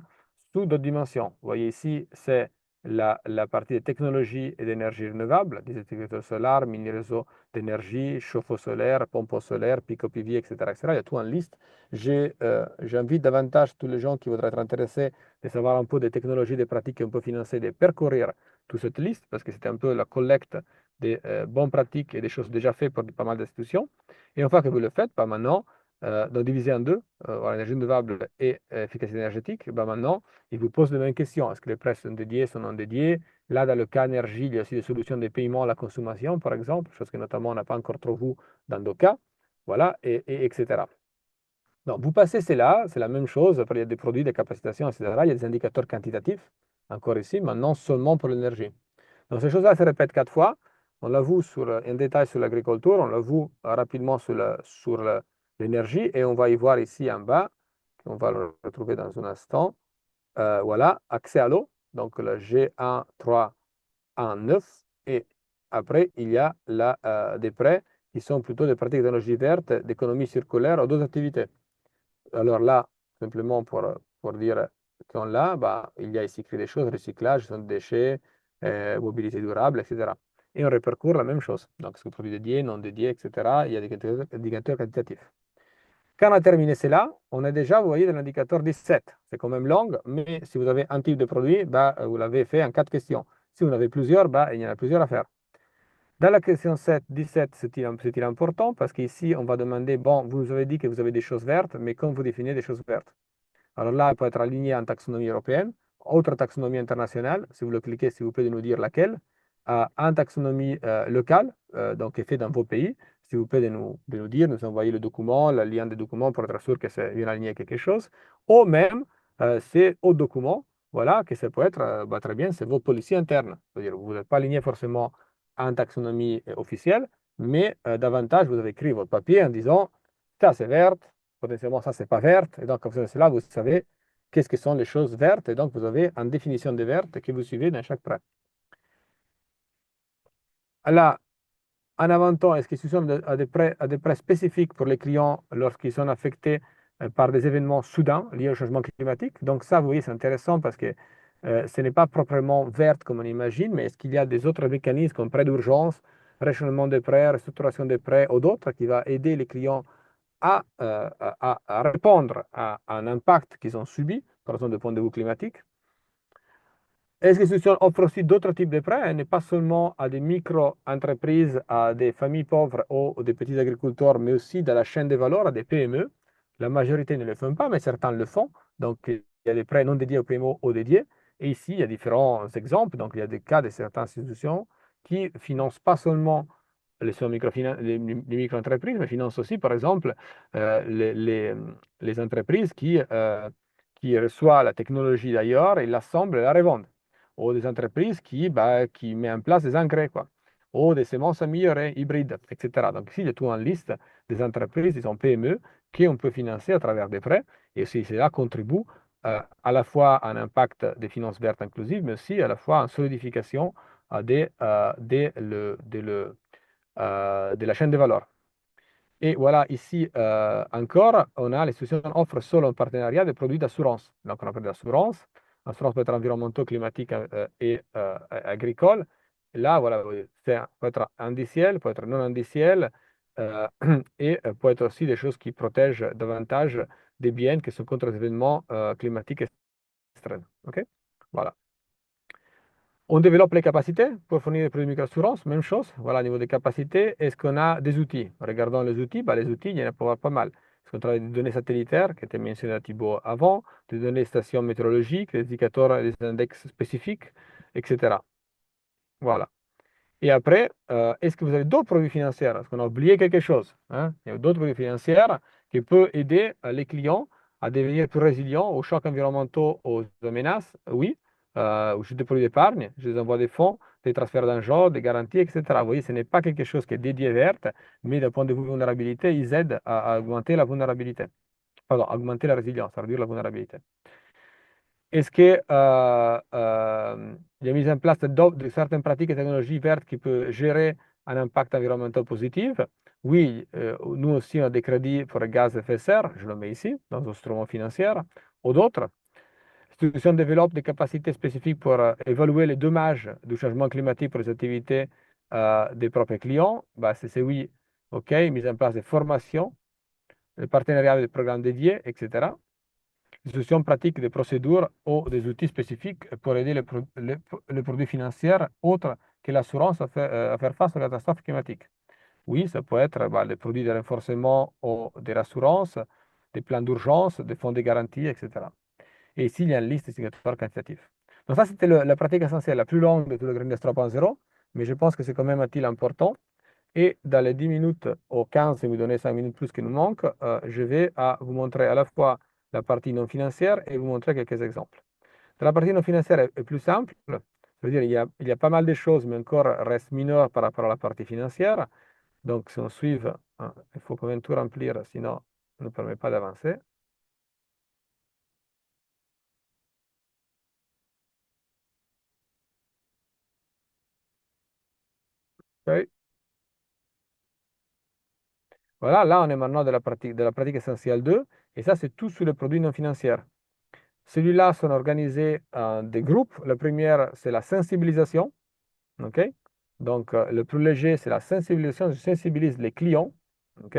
sous d'autres dimensions. Vous voyez ici, c'est la partie de technologie et d'énergie renouvelable, des utilisateurs solaires, mini-réseaux d'énergie, chauffe-eau solaire, pompe solaire, pico-PV, etc., etc. Il y a tout en liste. J'invite davantage tous les gens qui voudraient être intéressés de savoir un peu des technologies, des pratiques qu'on peut financer, de parcourir toute cette liste, parce que c'était un peu la collecte des bonnes pratiques et des choses déjà faites par pas mal d'institutions. Et une fois que vous le faites, bah maintenant, donc diviser en deux, voilà, énergie renouvelable et efficacité énergétique, bah maintenant, il vous pose les mêmes questions. Est-ce que les prêts sont dédiés, sont non dédiés? Là, dans le cas énergie, il y a aussi des solutions de paiement à la consommation, par exemple, chose que notamment on n'a pas encore trop vu dans d'autres cas. Voilà, etc. Donc, vous passez cela, c'est la même chose. Après, il y a des produits, des capacitations, etc. Il y a des indicateurs quantitatifs, encore ici, maintenant seulement pour l'énergie. Donc, ces choses-là se répètent 4 fois. On l'a vu en détail sur l'agriculture, on l'a vu rapidement sur l'énergie, et on va y voir ici en bas, on va le retrouver dans un instant. Voilà, accès à l'eau, donc le G1, 3, 1, 9. Et après, il y a des prêts qui sont plutôt des pratiques d'énergie verte, d'économie circulaire ou d'autres activités. Alors là, simplement pour dire qu'on l'a, bah, il y a ici écrit des choses, recyclage, gestion de déchets, mobilité durable, etc. Et on répercourt la même chose. Donc, ce produit dédié, non dédié, etc. Il y a des indicateurs quantitatifs. Quand on a terminé cela, on est déjà, vous voyez, dans l'indicateur 17. C'est quand même long, mais si vous avez un type de produit, bah, vous l'avez fait en 4 questions. Si vous en avez plusieurs, bah, il y en a plusieurs à faire. Dans la question 17, c'est-il important parce qu'ici, on va demander, bon, vous nous avez dit que vous avez des choses vertes, mais comment vous définissez des choses vertes? Alors là, il peut être aligné en taxonomie européenne, autre taxonomie internationale, si vous le cliquez, s'il vous plaît, de nous dire laquelle, en taxonomie locale, donc qui est fait dans vos pays, s'il vous plaît, de nous dire, nous envoyer le document, le lien des documents pour être sûr que c'est bien aligné à quelque chose, ou même, c'est au document, voilà, que ça peut être, bah, très bien, c'est vos policiers internes. C'est-à-dire, vous n'êtes pas aligné forcément en taxonomie officielle, mais davantage, vous avez écrit votre papier en disant, ça c'est verte, potentiellement ça c'est pas verte, et donc comme ça, cela, vous savez qu'est-ce que sont les choses vertes, et donc vous avez une définition de verte que vous suivez dans chaque prêt. Là, en avant-temps, est-ce que ce sont à des prêts spécifiques pour les clients lorsqu'ils sont affectés par des événements soudains liés au changement climatique. Donc ça, vous voyez, c'est intéressant parce que ce n'est pas proprement vert comme on imagine, mais est-ce qu'il y a des autres mécanismes comme prêt d'urgence, réchauffement des prêts, restructuration des prêts ou d'autres qui va aider les clients à répondre à un impact qu'ils ont subi, par exemple, du point de vue climatique. Et cette institution offre aussi d'autres types de prêts, et n'est pas seulement à des micro-entreprises, à des familles pauvres ou des petits agriculteurs, mais aussi dans la chaîne de valeur à des PME. La majorité ne le font pas, mais certains le font. Donc, il y a des prêts non dédiés aux PME ou dédiés. Et ici, il y a différents exemples. Donc, il y a des cas de certaines institutions qui financent pas seulement les micro-entreprises, mais financent aussi, par exemple, les entreprises qui reçoivent la technologie d'ailleurs et l'assemblent et la revendent ou des entreprises qui mettent en place des engrais, quoi, ou des semences améliorées, hybrides, etc. Donc ici, il y a tout en liste des entreprises, disons PME, qu'on peut financer à travers des prêts, et aussi cela contribue à la fois à un impact des finances vertes inclusives, mais aussi à la fois en solidification de la chaîne de valeur. Et voilà, ici encore, on a l'institution offre solo un partenariat de produits d'assurance. Donc, on a parlé d'assurance. L'assurance peut être environnementale, climatique et agricole. Là, voilà, peut être indiciel, peut être non indiciel et peut être aussi des choses qui protègent davantage des biens qui sont contre les événements climatiques extrêmes. OK? Voilà. On développe les capacités pour fournir des produits de microassurance, même chose. Voilà, au niveau des capacités, est-ce qu'on a des outils? Regardons les outils. Les outils, il y en a pas mal. Est-ce qu'on travaille des données satellitaires, qui étaient mentionnées à Thibault avant, des données stations météorologiques, des indicateurs et des index spécifiques, etc. Voilà. Et après, est-ce que vous avez d'autres produits financiers? Est-ce qu'on a oublié quelque chose? Hein? Il y a d'autres produits financiers qui peuvent aider les clients à devenir plus résilients aux chocs environnementaux, aux menaces. Oui, j'ai des produits d'épargne, je les envoie des fonds, des transferts d'argent, des garanties, etc. Vous voyez, ce n'est pas quelque chose qui est dédié verte, mais d'un point de vue vulnérabilité, ils aident à augmenter la vulnérabilité. Pardon, augmenter la résilience, à réduire la vulnérabilité. Est-ce que il y a mis en place de certaines pratiques et technologies vertes qui peuvent gérer un impact environnemental positif? Oui, nous aussi on a des crédits pour le gaz à effet de serre, je le mets ici, dans nos instruments financiers, ou d'autres. L'institution développe des capacités spécifiques pour évaluer les dommages du changement climatique pour les activités des propres clients. C'est oui, OK, mise en place des formations, des partenariats des programmes dédiés, etc. L'institution pratique des procédures ou des outils spécifiques pour aider les produits financiers autres que l'assurance à faire face aux catastrophes climatiques. Oui, ça peut être des produits de renforcement ou de rassurance, des plans d'urgence, des fonds de garantie, etc. Et ici, il y a une liste d'indicateurs quantitatifs. Donc ça, c'était la pratique essentielle, la plus longue de tout le Green 3.0, mais je pense que c'est quand même utile important. Et dans les 10 minutes ou 15, si vous donnez 5 minutes plus qui nous manquent, je vais vous montrer à la fois la partie non financière et vous montrer quelques exemples. Dans la partie non financière est plus simple. Ça veut dire il y a pas mal de choses, mais encore reste mineur par rapport à la partie financière. Donc, si on suit, il faut quand même tout remplir, sinon, ça ne nous permet pas d'avancer. OK. Voilà, là, on est maintenant de la pratique essentielle 2, et ça, c'est tout sur les produits non financiers. Celui-là sont organisés en des groupes. La première, c'est la sensibilisation. OK? Donc, le plus léger, c'est la sensibilisation. Je sensibilise les clients. OK?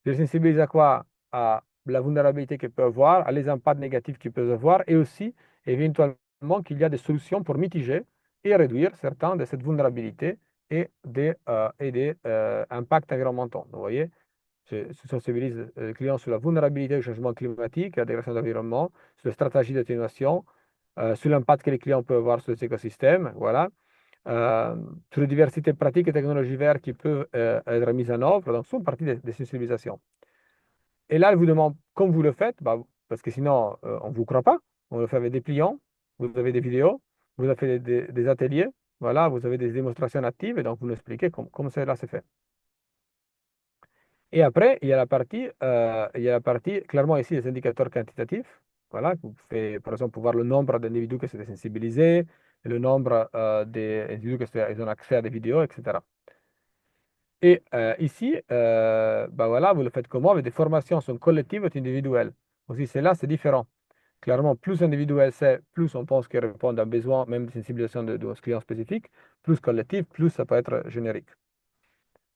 Je les sensibilise à quoi? À la vulnérabilité qu'ils peuvent avoir, à les impacts négatifs qu'ils peuvent avoir, et aussi, éventuellement, qu'il y a des solutions pour mitiger et réduire certains de cette vulnérabilité et des impacts environnementaux. Vous voyez? Je sensibilise les clients sur la vulnérabilité au changement climatique, la dégradation de l'environnement, sur les stratégies d'atténuation, sur l'impact que les clients peuvent avoir sur les écosystèmes, voilà. Sur les diversités pratiques et technologies vertes qui peuvent être mises en œuvre. Donc, ce sont partie des sensibilisations. Et là, elle vous demande comme vous le faites, parce que sinon, on ne vous croit pas. On le fait avec des clients, vous avez des vidéos, vous avez fait des ateliers, voilà, vous avez des démonstrations actives, et donc vous nous expliquez comment cela se fait. Et après, il y a la partie, clairement ici, les indicateurs quantitatifs. Voilà, vous pouvez, par exemple, voir le nombre d'individus qui sont sensibilisés, le nombre d'individus qui ont accès à des vidéos, etc. Et ici, bah voilà, vous le faites comment? Avec des formations sont collectives et individuelles. Aussi, c'est là, c'est différent. Clairement, plus individuel c'est, plus on pense qu'il répond à un besoin, même de sensibilisation de notre client spécifique. Plus collectif, plus ça peut être générique.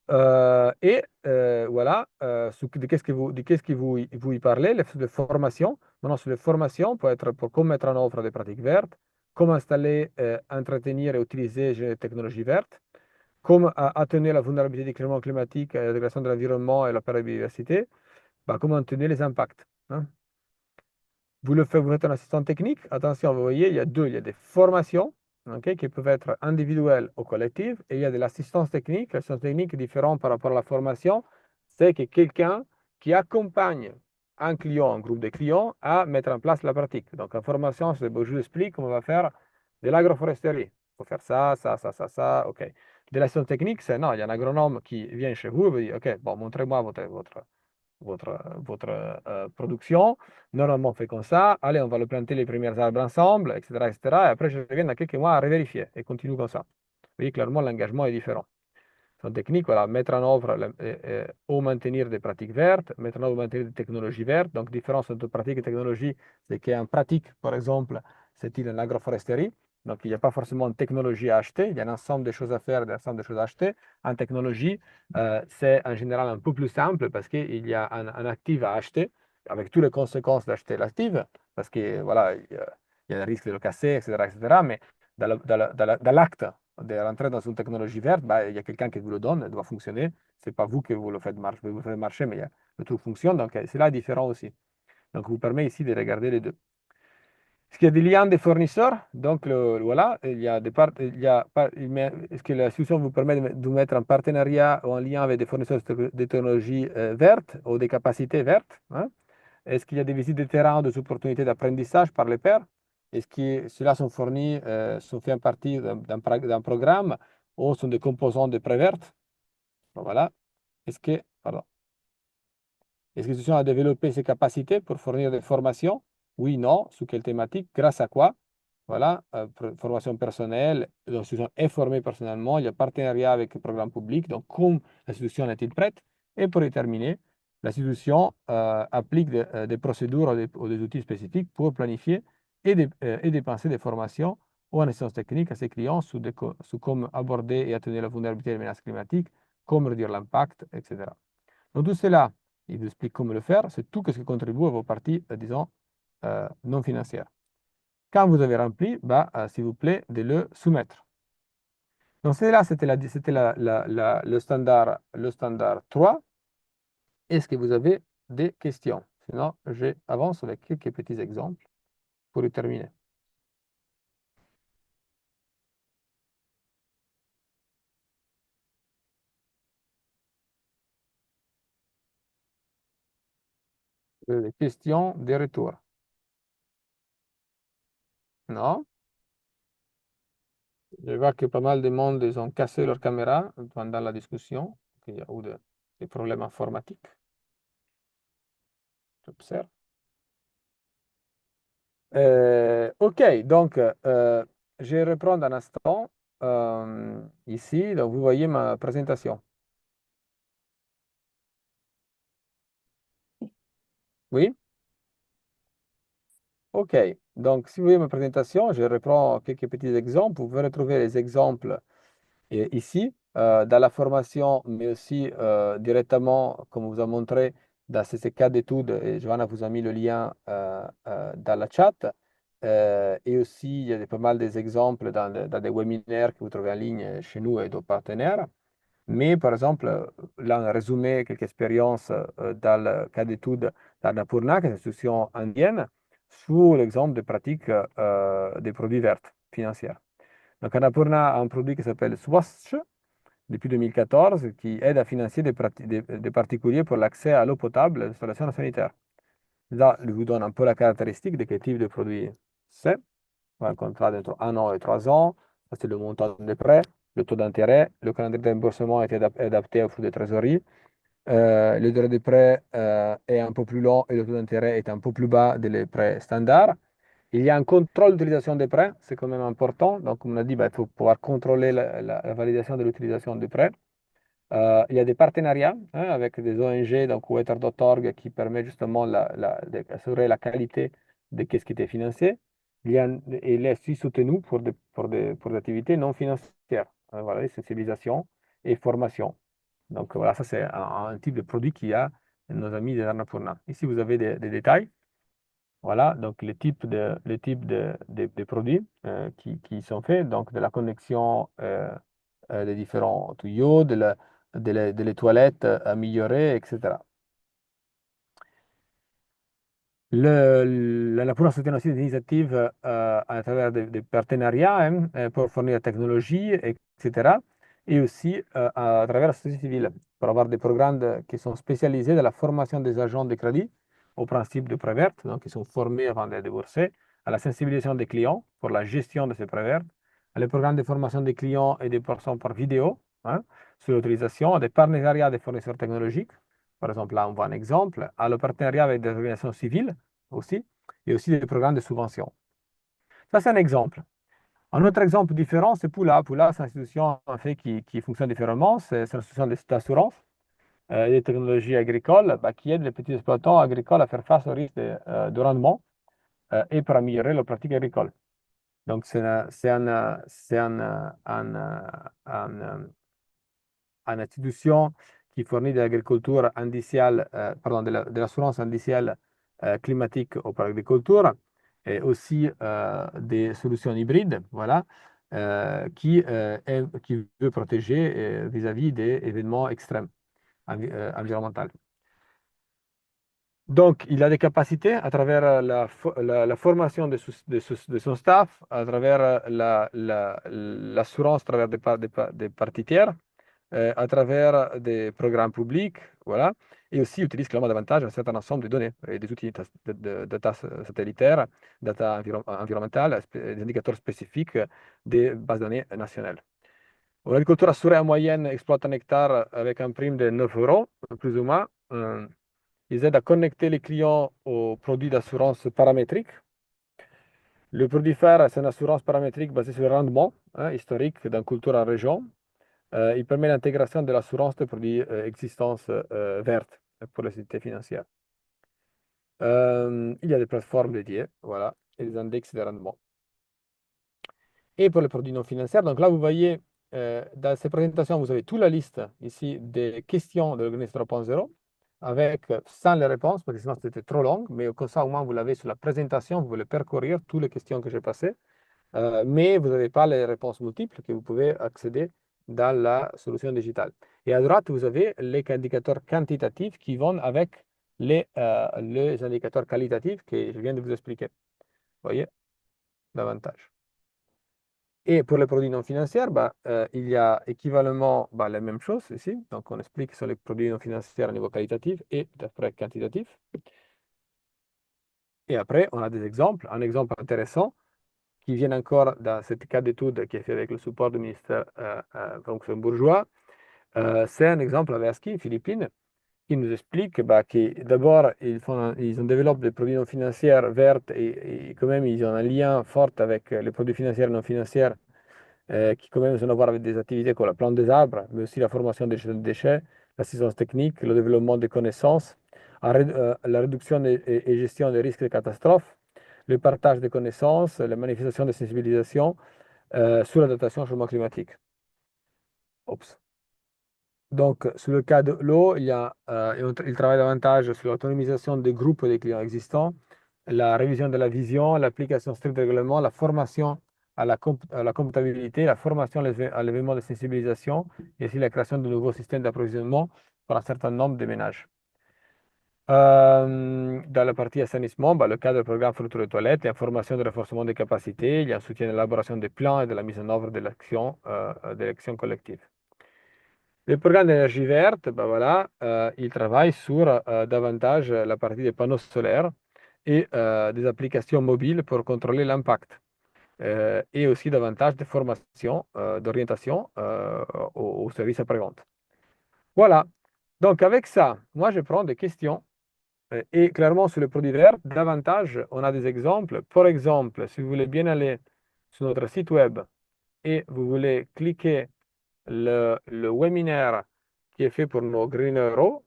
Voilà, de qu'est-ce que vous y parlez, les formations. Maintenant, sur les formations, peut être pour comment mettre en œuvre des pratiques vertes, comment installer, entretenir et utiliser les technologies vertes, comment atténuer la vulnérabilité du changement climatique, la dégradation de l'environnement et la perte de biodiversité, bah, comment atténuer les impacts, hein. Vous êtes un assistant technique. Attention, vous voyez, il y a deux. Il y a des formations, ok, qui peuvent être individuelles ou collectives, et il y a de l'assistance technique. L'assistance technique est différente par rapport à la formation. C'est que quelqu'un qui accompagne un client, un groupe de clients, à mettre en place la pratique. Donc, en formation, je vous explique comment on va faire de l'agroforesterie. Il faut faire ça, ça, ça, ça, ça, ok. De l'assistance technique, c'est non, il y a un agronome qui vient chez vous et vous dit, ok, bon, montrez-moi votre production. Normalement, on fait comme ça. Allez, on va le planter les premiers arbres ensemble, etc., etc. Et après, je reviens dans quelques mois à revérifier et continue comme ça. Vous voyez, clairement, l'engagement est différent. Son technique, voilà, mettre en œuvre ou maintenir des pratiques vertes, mettre en œuvre ou maintenir des technologies vertes. Donc, différence entre pratique et technologie, c'est qu'en pratique, par exemple, c'est-il en agroforesterie. Donc, il n'y a pas forcément une technologie à acheter, il y a un ensemble de choses à faire, un ensemble de choses à acheter. En technologie, c'est en général un peu plus simple parce qu'il y a un actif à acheter, avec toutes les conséquences d'acheter l'actif, parce que voilà, il y a le risque de le casser, etc., etc. Mais dans l'acte de rentrer dans une technologie verte, bah, il y a quelqu'un qui vous le donne, elle doit fonctionner. C'est pas vous que vous le faites, vous le faites marcher, mais le truc fonctionne. Donc, c'est là différent aussi. Donc, vous permet ici de regarder les deux. Est-ce qu'il y a des liens des fournisseurs? Donc, voilà, il y a des il y a est-ce que la solution vous permet de vous mettre en partenariat ou en lien avec des fournisseurs de technologies vertes ou des capacités vertes, hein? Est-ce qu'il y a des visites de terrain, des opportunités d'apprentissage par les pairs? Est-ce que ceux-là sont fournis, sont fait partie d'un programme ou sont des composants de prêt vertes? Voilà. Pardon. Est-ce que l'institution a développé ses capacités pour fournir des formations? Oui, non. Sous quelle thématique? Grâce à quoi? Voilà, formation personnelle. L'institution est formée personnellement. Il y a partenariat avec le programme public. Donc, comme l'institution est-il prête? Et pour y terminer, l'institution applique des procédures ou des outils spécifiques pour planifier et dépenser des formations ou en assistance technique à ses clients sur comment aborder et atténuer la vulnérabilité des menaces climatiques, comment réduire l'impact, etc. Donc, tout cela, il vous explique comment le faire. C'est tout ce qui contribue à vos parties, disons, non financières. Quand vous avez rempli, bah, s'il vous plaît, de le soumettre. Donc, cela, c'était le standard 3. Est-ce que vous avez des questions? Sinon, j'avance avec quelques petits exemples pour y terminer. Vous avez des questions, des retours? Non? Je vois que pas mal de monde, ils ont cassé leur caméra pendant la discussion. Il y a eu des problèmes informatiques. J'observe. Ok, donc je vais reprendre un instant ici. Donc, vous voyez ma présentation. Oui? Ok, donc si vous voyez ma présentation, je reprends quelques petits exemples. Vous pouvez retrouver les exemples ici dans la formation, mais aussi directement, comme vous a montré, dans ces cas d'études. Et Johanna vous a mis le lien dans la chat. Et aussi, il y a pas mal des exemples dans des webinaires que vous trouvez en ligne chez nous et nos partenaires. Mais par exemple, là, on a résumé quelques expériences dans le cas d'études d'Annapurna, qui est une institution indienne, sous l'exemple de pratiques des produits verts financiers. Donc, Annapurna a un produit qui s'appelle Swasth depuis 2014, qui aide à financer des particuliers pour l'accès à l'eau potable et l'installation sanitaire. Là, je vous donne un peu la caractéristique de quel type de produit c'est. Un contrat d'entre 1 an et 3 ans. Ça, c'est le montant des prêts, le taux d'intérêt. Le calendrier de remboursement est adapté au flux de trésorerie. Le durée des prêts est un peu plus long et le taux d'intérêt est un peu plus bas que les prêts standards. Il y a un contrôle d'utilisation des prêts, c'est quand même important. Donc, comme on a dit, bah, il faut pouvoir contrôler la validation de l'utilisation des prêts. Il y a des partenariats hein, avec des ONG, donc Weather.org, qui permet justement d'assurer la qualité de ce qui était financé. Il est aussi soutenu pour des activités non financières, voilà, sensibilisation et formation. Donc voilà, ça c'est un type de produit qu'il y a nos amis de Annapurna. Ici, vous avez des détails. Voilà, donc les types de produits qui sont faits, donc de la connexion des différents tuyaux, de les toilettes améliorées, etc. La Pura soutient aussi des initiatives à travers des partenariats hein, pour fournir la technologie, etc. Et aussi à travers la société civile, pour avoir des programmes qui sont spécialisés dans la formation des agents de crédit au principe de prêt vert, donc ils sont formés avant de débourser, à la sensibilisation des clients pour la gestion de ces prêts verts, à les programmes de formation des clients et des personnes par vidéo hein, sur l'utilisation, à des partenariats des fournisseurs technologiques. Par exemple, là, on voit un exemple, à le partenariat avec des organisations civiles aussi, et aussi des programmes de subvention. Ça, c'est un exemple. Un autre exemple différent, c'est Poula. Poula, c'est une institution en fait, qui fonctionne différemment. C'est une institution d'assurance et des technologies agricoles bah, qui aide les petits exploitants agricoles à faire face aux risques de rendement et pour améliorer leurs pratiques agricoles. Donc, une institution qui fournit de l'agriculture indicielle, pardon, de l'assurance indicielle climatique pour l'agriculture et aussi des solutions hybrides, voilà, qui veut protéger vis-à-vis des événements extrêmes environnementaux. Donc, il a des capacités à travers la formation de son staff, à travers l'assurance, à travers des parties tiers, à travers des programmes publics, voilà, et aussi utilise clairement davantage un certain ensemble de données et des outils de data satellitaires, data environnementale, des indicateurs spécifiques des bases de données nationales. L'agriculture assurée en moyenne exploite un hectare avec un prime de 9 euros, plus ou moins. Ils aident à connecter les clients aux produits d'assurance paramétrique. Le produit phare, c'est une assurance paramétrique basée sur le rendement hein, historique d'un culture en région. Il permet l'intégration de l'assurance de produits existence verte pour les sociétés financières. Il y a des plateformes dédiées, voilà, et des index de rendement. Et pour les produits non financiers, donc là, vous voyez, dans ces présentations, vous avez toute la liste ici des questions de l'organisme 3.0 avec sans les réponses, parce que sinon c'était trop long, mais comme ça, au moins, vous l'avez sur la présentation, vous pouvez parcourir toutes les questions que j'ai passées. Mais vous n'avez pas les réponses multiples que vous pouvez accéder dans la solution digitale. Et à droite, vous avez les indicateurs quantitatifs qui vont avec les indicateurs qualitatifs que je viens de vous expliquer. Vous voyez, davantage. Et pour les produits non financiers, bah, il y a équivalemment bah, la même chose ici. Donc, on explique sur les produits non financiers au niveau qualitatif et après quantitatif. Et après, on a des exemples. Un exemple intéressant qui vient encore dans ce cas d'étude qui est fait avec le support du ministère luxembourgeois. C'est un exemple avec Ski, Philippines, qui nous explique bah, que d'abord, ils ont développé des produits non financiers verts et quand même, ils ont un lien fort avec les produits financiers et non financiers qui quand même ont à voir avec des activités comme la plante des arbres, mais aussi la formation des déchets, l'assistance technique, le développement des connaissances, la réduction et gestion des risques de catastrophes, le partage des connaissances, la manifestation de sensibilisation sur l'adaptation au changement climatique. Oups. Donc, sur le cas de l'eau, il travaille davantage sur l'autonomisation des groupes des clients existants, la révision de la vision, l'application stricte des règlements, la formation à la comptabilité, la formation à l'événement de sensibilisation et aussi la création de nouveaux systèmes d'approvisionnement pour un certain nombre de ménages. Dans la partie assainissement, bah, le cadre du programme Fourniture de toilettes, l'information de renforcement des capacités, il y a un soutien de l'élaboration des plans et de la mise en œuvre de l'action collective. Le programme d'énergie verte, ben voilà, il travaille sur davantage la partie des panneaux solaires et des applications mobiles pour contrôler l'impact. Et aussi davantage de formation, d'orientation au service après-vente. Voilà. Donc avec ça, moi je prends des questions. Et clairement, sur le produit vert, davantage, on a des exemples. Par exemple, si vous voulez bien aller sur notre site web et vous voulez cliquer le webinaire qui est fait pour nos Green Hero.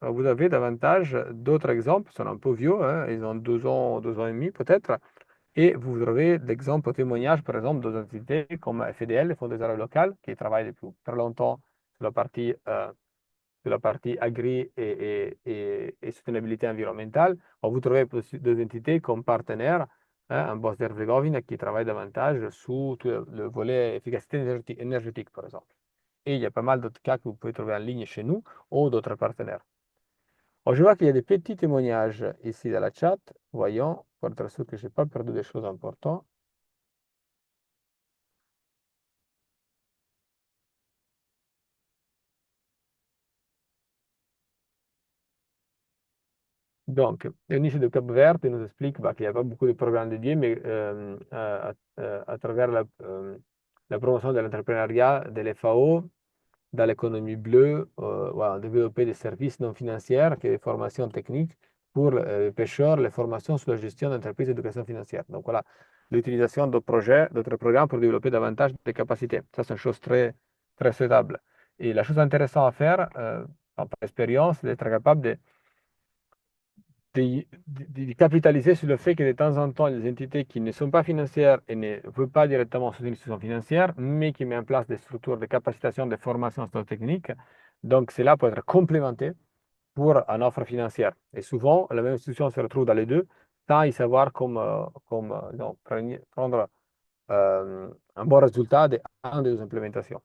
Vous avez davantage d'autres exemples, ils sont un peu vieux, hein, ils ont 2 ans et demi peut-être. Et vous aurez d'exemples, témoignages, par exemple, d'entités comme FDL, le Fonds des arts locales, qui travaillent depuis très longtemps sur la partie agri et soutenabilité environnementale. Vous trouvez aussi des entités comme partenaires, hein, en Bosnie-Herzégovine, qui travaillent davantage sur tout le volet efficacité énergétique, par exemple. Et il y a pas mal d'autres cas que vous pouvez trouver en ligne chez nous ou d'autres partenaires. Je vois qu'il y a des petits témoignages ici dans la chat. Voyons, pour être sûr que je n'ai pas perdu des choses importantes. Donc, Eunice de Cap-Vert nous explique bah, qu'il n'y a pas beaucoup de programmes dédiés, mais à travers la promotion de l'entrepreneuriat de l'FAO, dans l'économie bleue, voilà, développer des services non financiers, qui est des formations techniques pour les pêcheurs, les formations sur la gestion d'entreprises d'éducation financière. Donc voilà, l'utilisation de projets, d'autres programmes pour développer davantage de capacités. Ça, c'est une chose très, très souhaitable. Et la chose intéressante à faire, par expérience, c'est d'être capable de capitaliser sur le fait que de temps en temps, les entités qui ne sont pas financières et ne veulent pas directement soutenir une institution financière, mais qui mettent en place des structures de capacitation, de formation technique, donc cela peut être complémenté pour une offre financière. Et souvent, la même institution se retrouve dans les deux, sans y savoir non, prendre un bon résultat d'une des implémentations.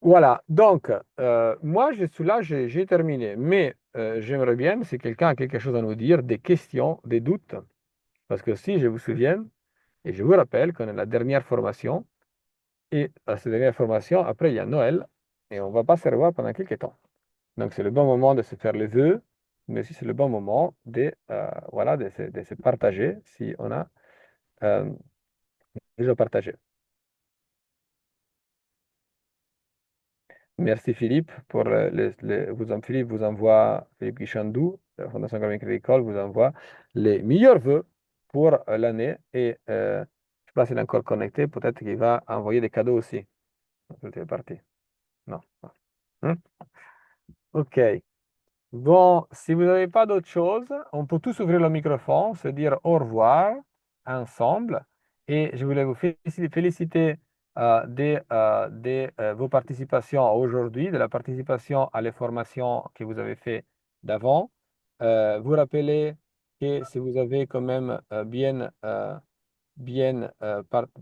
Voilà, donc moi je suis là, j'ai terminé, mais j'aimerais bien, si quelqu'un a quelque chose à nous dire, des questions, des doutes, parce que si je vous souviens, et je vous rappelle qu'on est la dernière formation, et à cette dernière formation, après il y a Noël, et on ne va pas se revoir pendant quelques temps. Donc c'est le bon moment de se faire les vœux, mais aussi c'est le bon moment voilà, de se partager si on a euh, déjà partagé. Merci Philippe pour Philippe vous envoie, Philippe Guichandou, de la Fondation économique agricole, vous envoie les meilleurs vœux pour l'année et je ne sais pas s'il est encore connecté, peut-être qu'il va envoyer des cadeaux aussi. C'est parti. Non. Hein? Ok. Bon, si vous n'avez pas d'autre chose, on peut tous ouvrir le microphone, se dire au revoir ensemble. Et je voulais vous féliciter de vos participations aujourd'hui, de la participation à les formations que vous avez fait d'avant. Vous rappelez que si vous avez quand même bien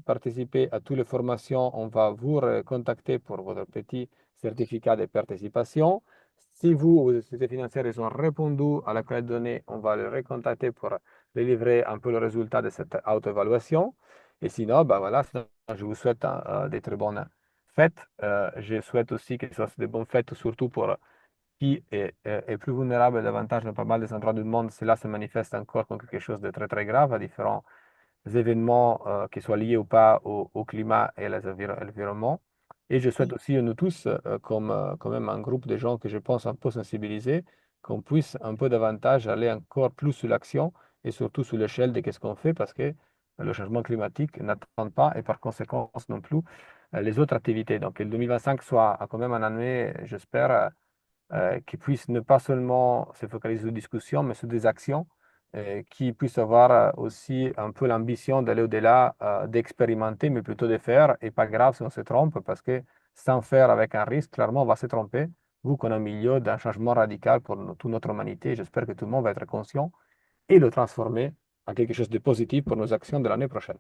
participer à toutes les formations, on va vous contacter pour votre petit certificat de participation. Si vous, vos sociétés financières, ils ont répondu à la clé de données, on va les recontacter pour les livrer un peu le résultat de cette auto-évaluation. Et sinon, ben voilà, sinon, je vous souhaite des très bonnes fêtes. Je souhaite aussi que ce soit des bonnes fêtes, surtout pour qui est plus vulnérable davantage dans pas mal des endroits du monde. Cela se manifeste encore comme quelque chose de très, très grave à différents événements qui soient liés ou pas au climat et à l'environnement. Et je souhaite aussi, nous tous, comme quand même un groupe de gens que je pense un peu sensibilisés, qu'on puisse un peu davantage aller encore plus sur l'action et surtout sur l'échelle de qu'est-ce qu'on fait parce que le changement climatique n'attend pas et par conséquent non plus les autres activités. Donc, que le 2025 soit quand même une année, j'espère, qui puisse ne pas seulement se focaliser sur des discussions, mais sur des actions qui puissent avoir aussi un peu l'ambition d'aller au-delà, d'expérimenter, mais plutôt de faire. Et pas grave si on se trompe, parce que sans faire avec un risque, clairement, on va se tromper. Vu qu'on est au milieu d'un changement radical pour toute notre humanité, j'espère que tout le monde va être conscient et le transformer en quelque chose de positif pour nos actions de l'année prochaine.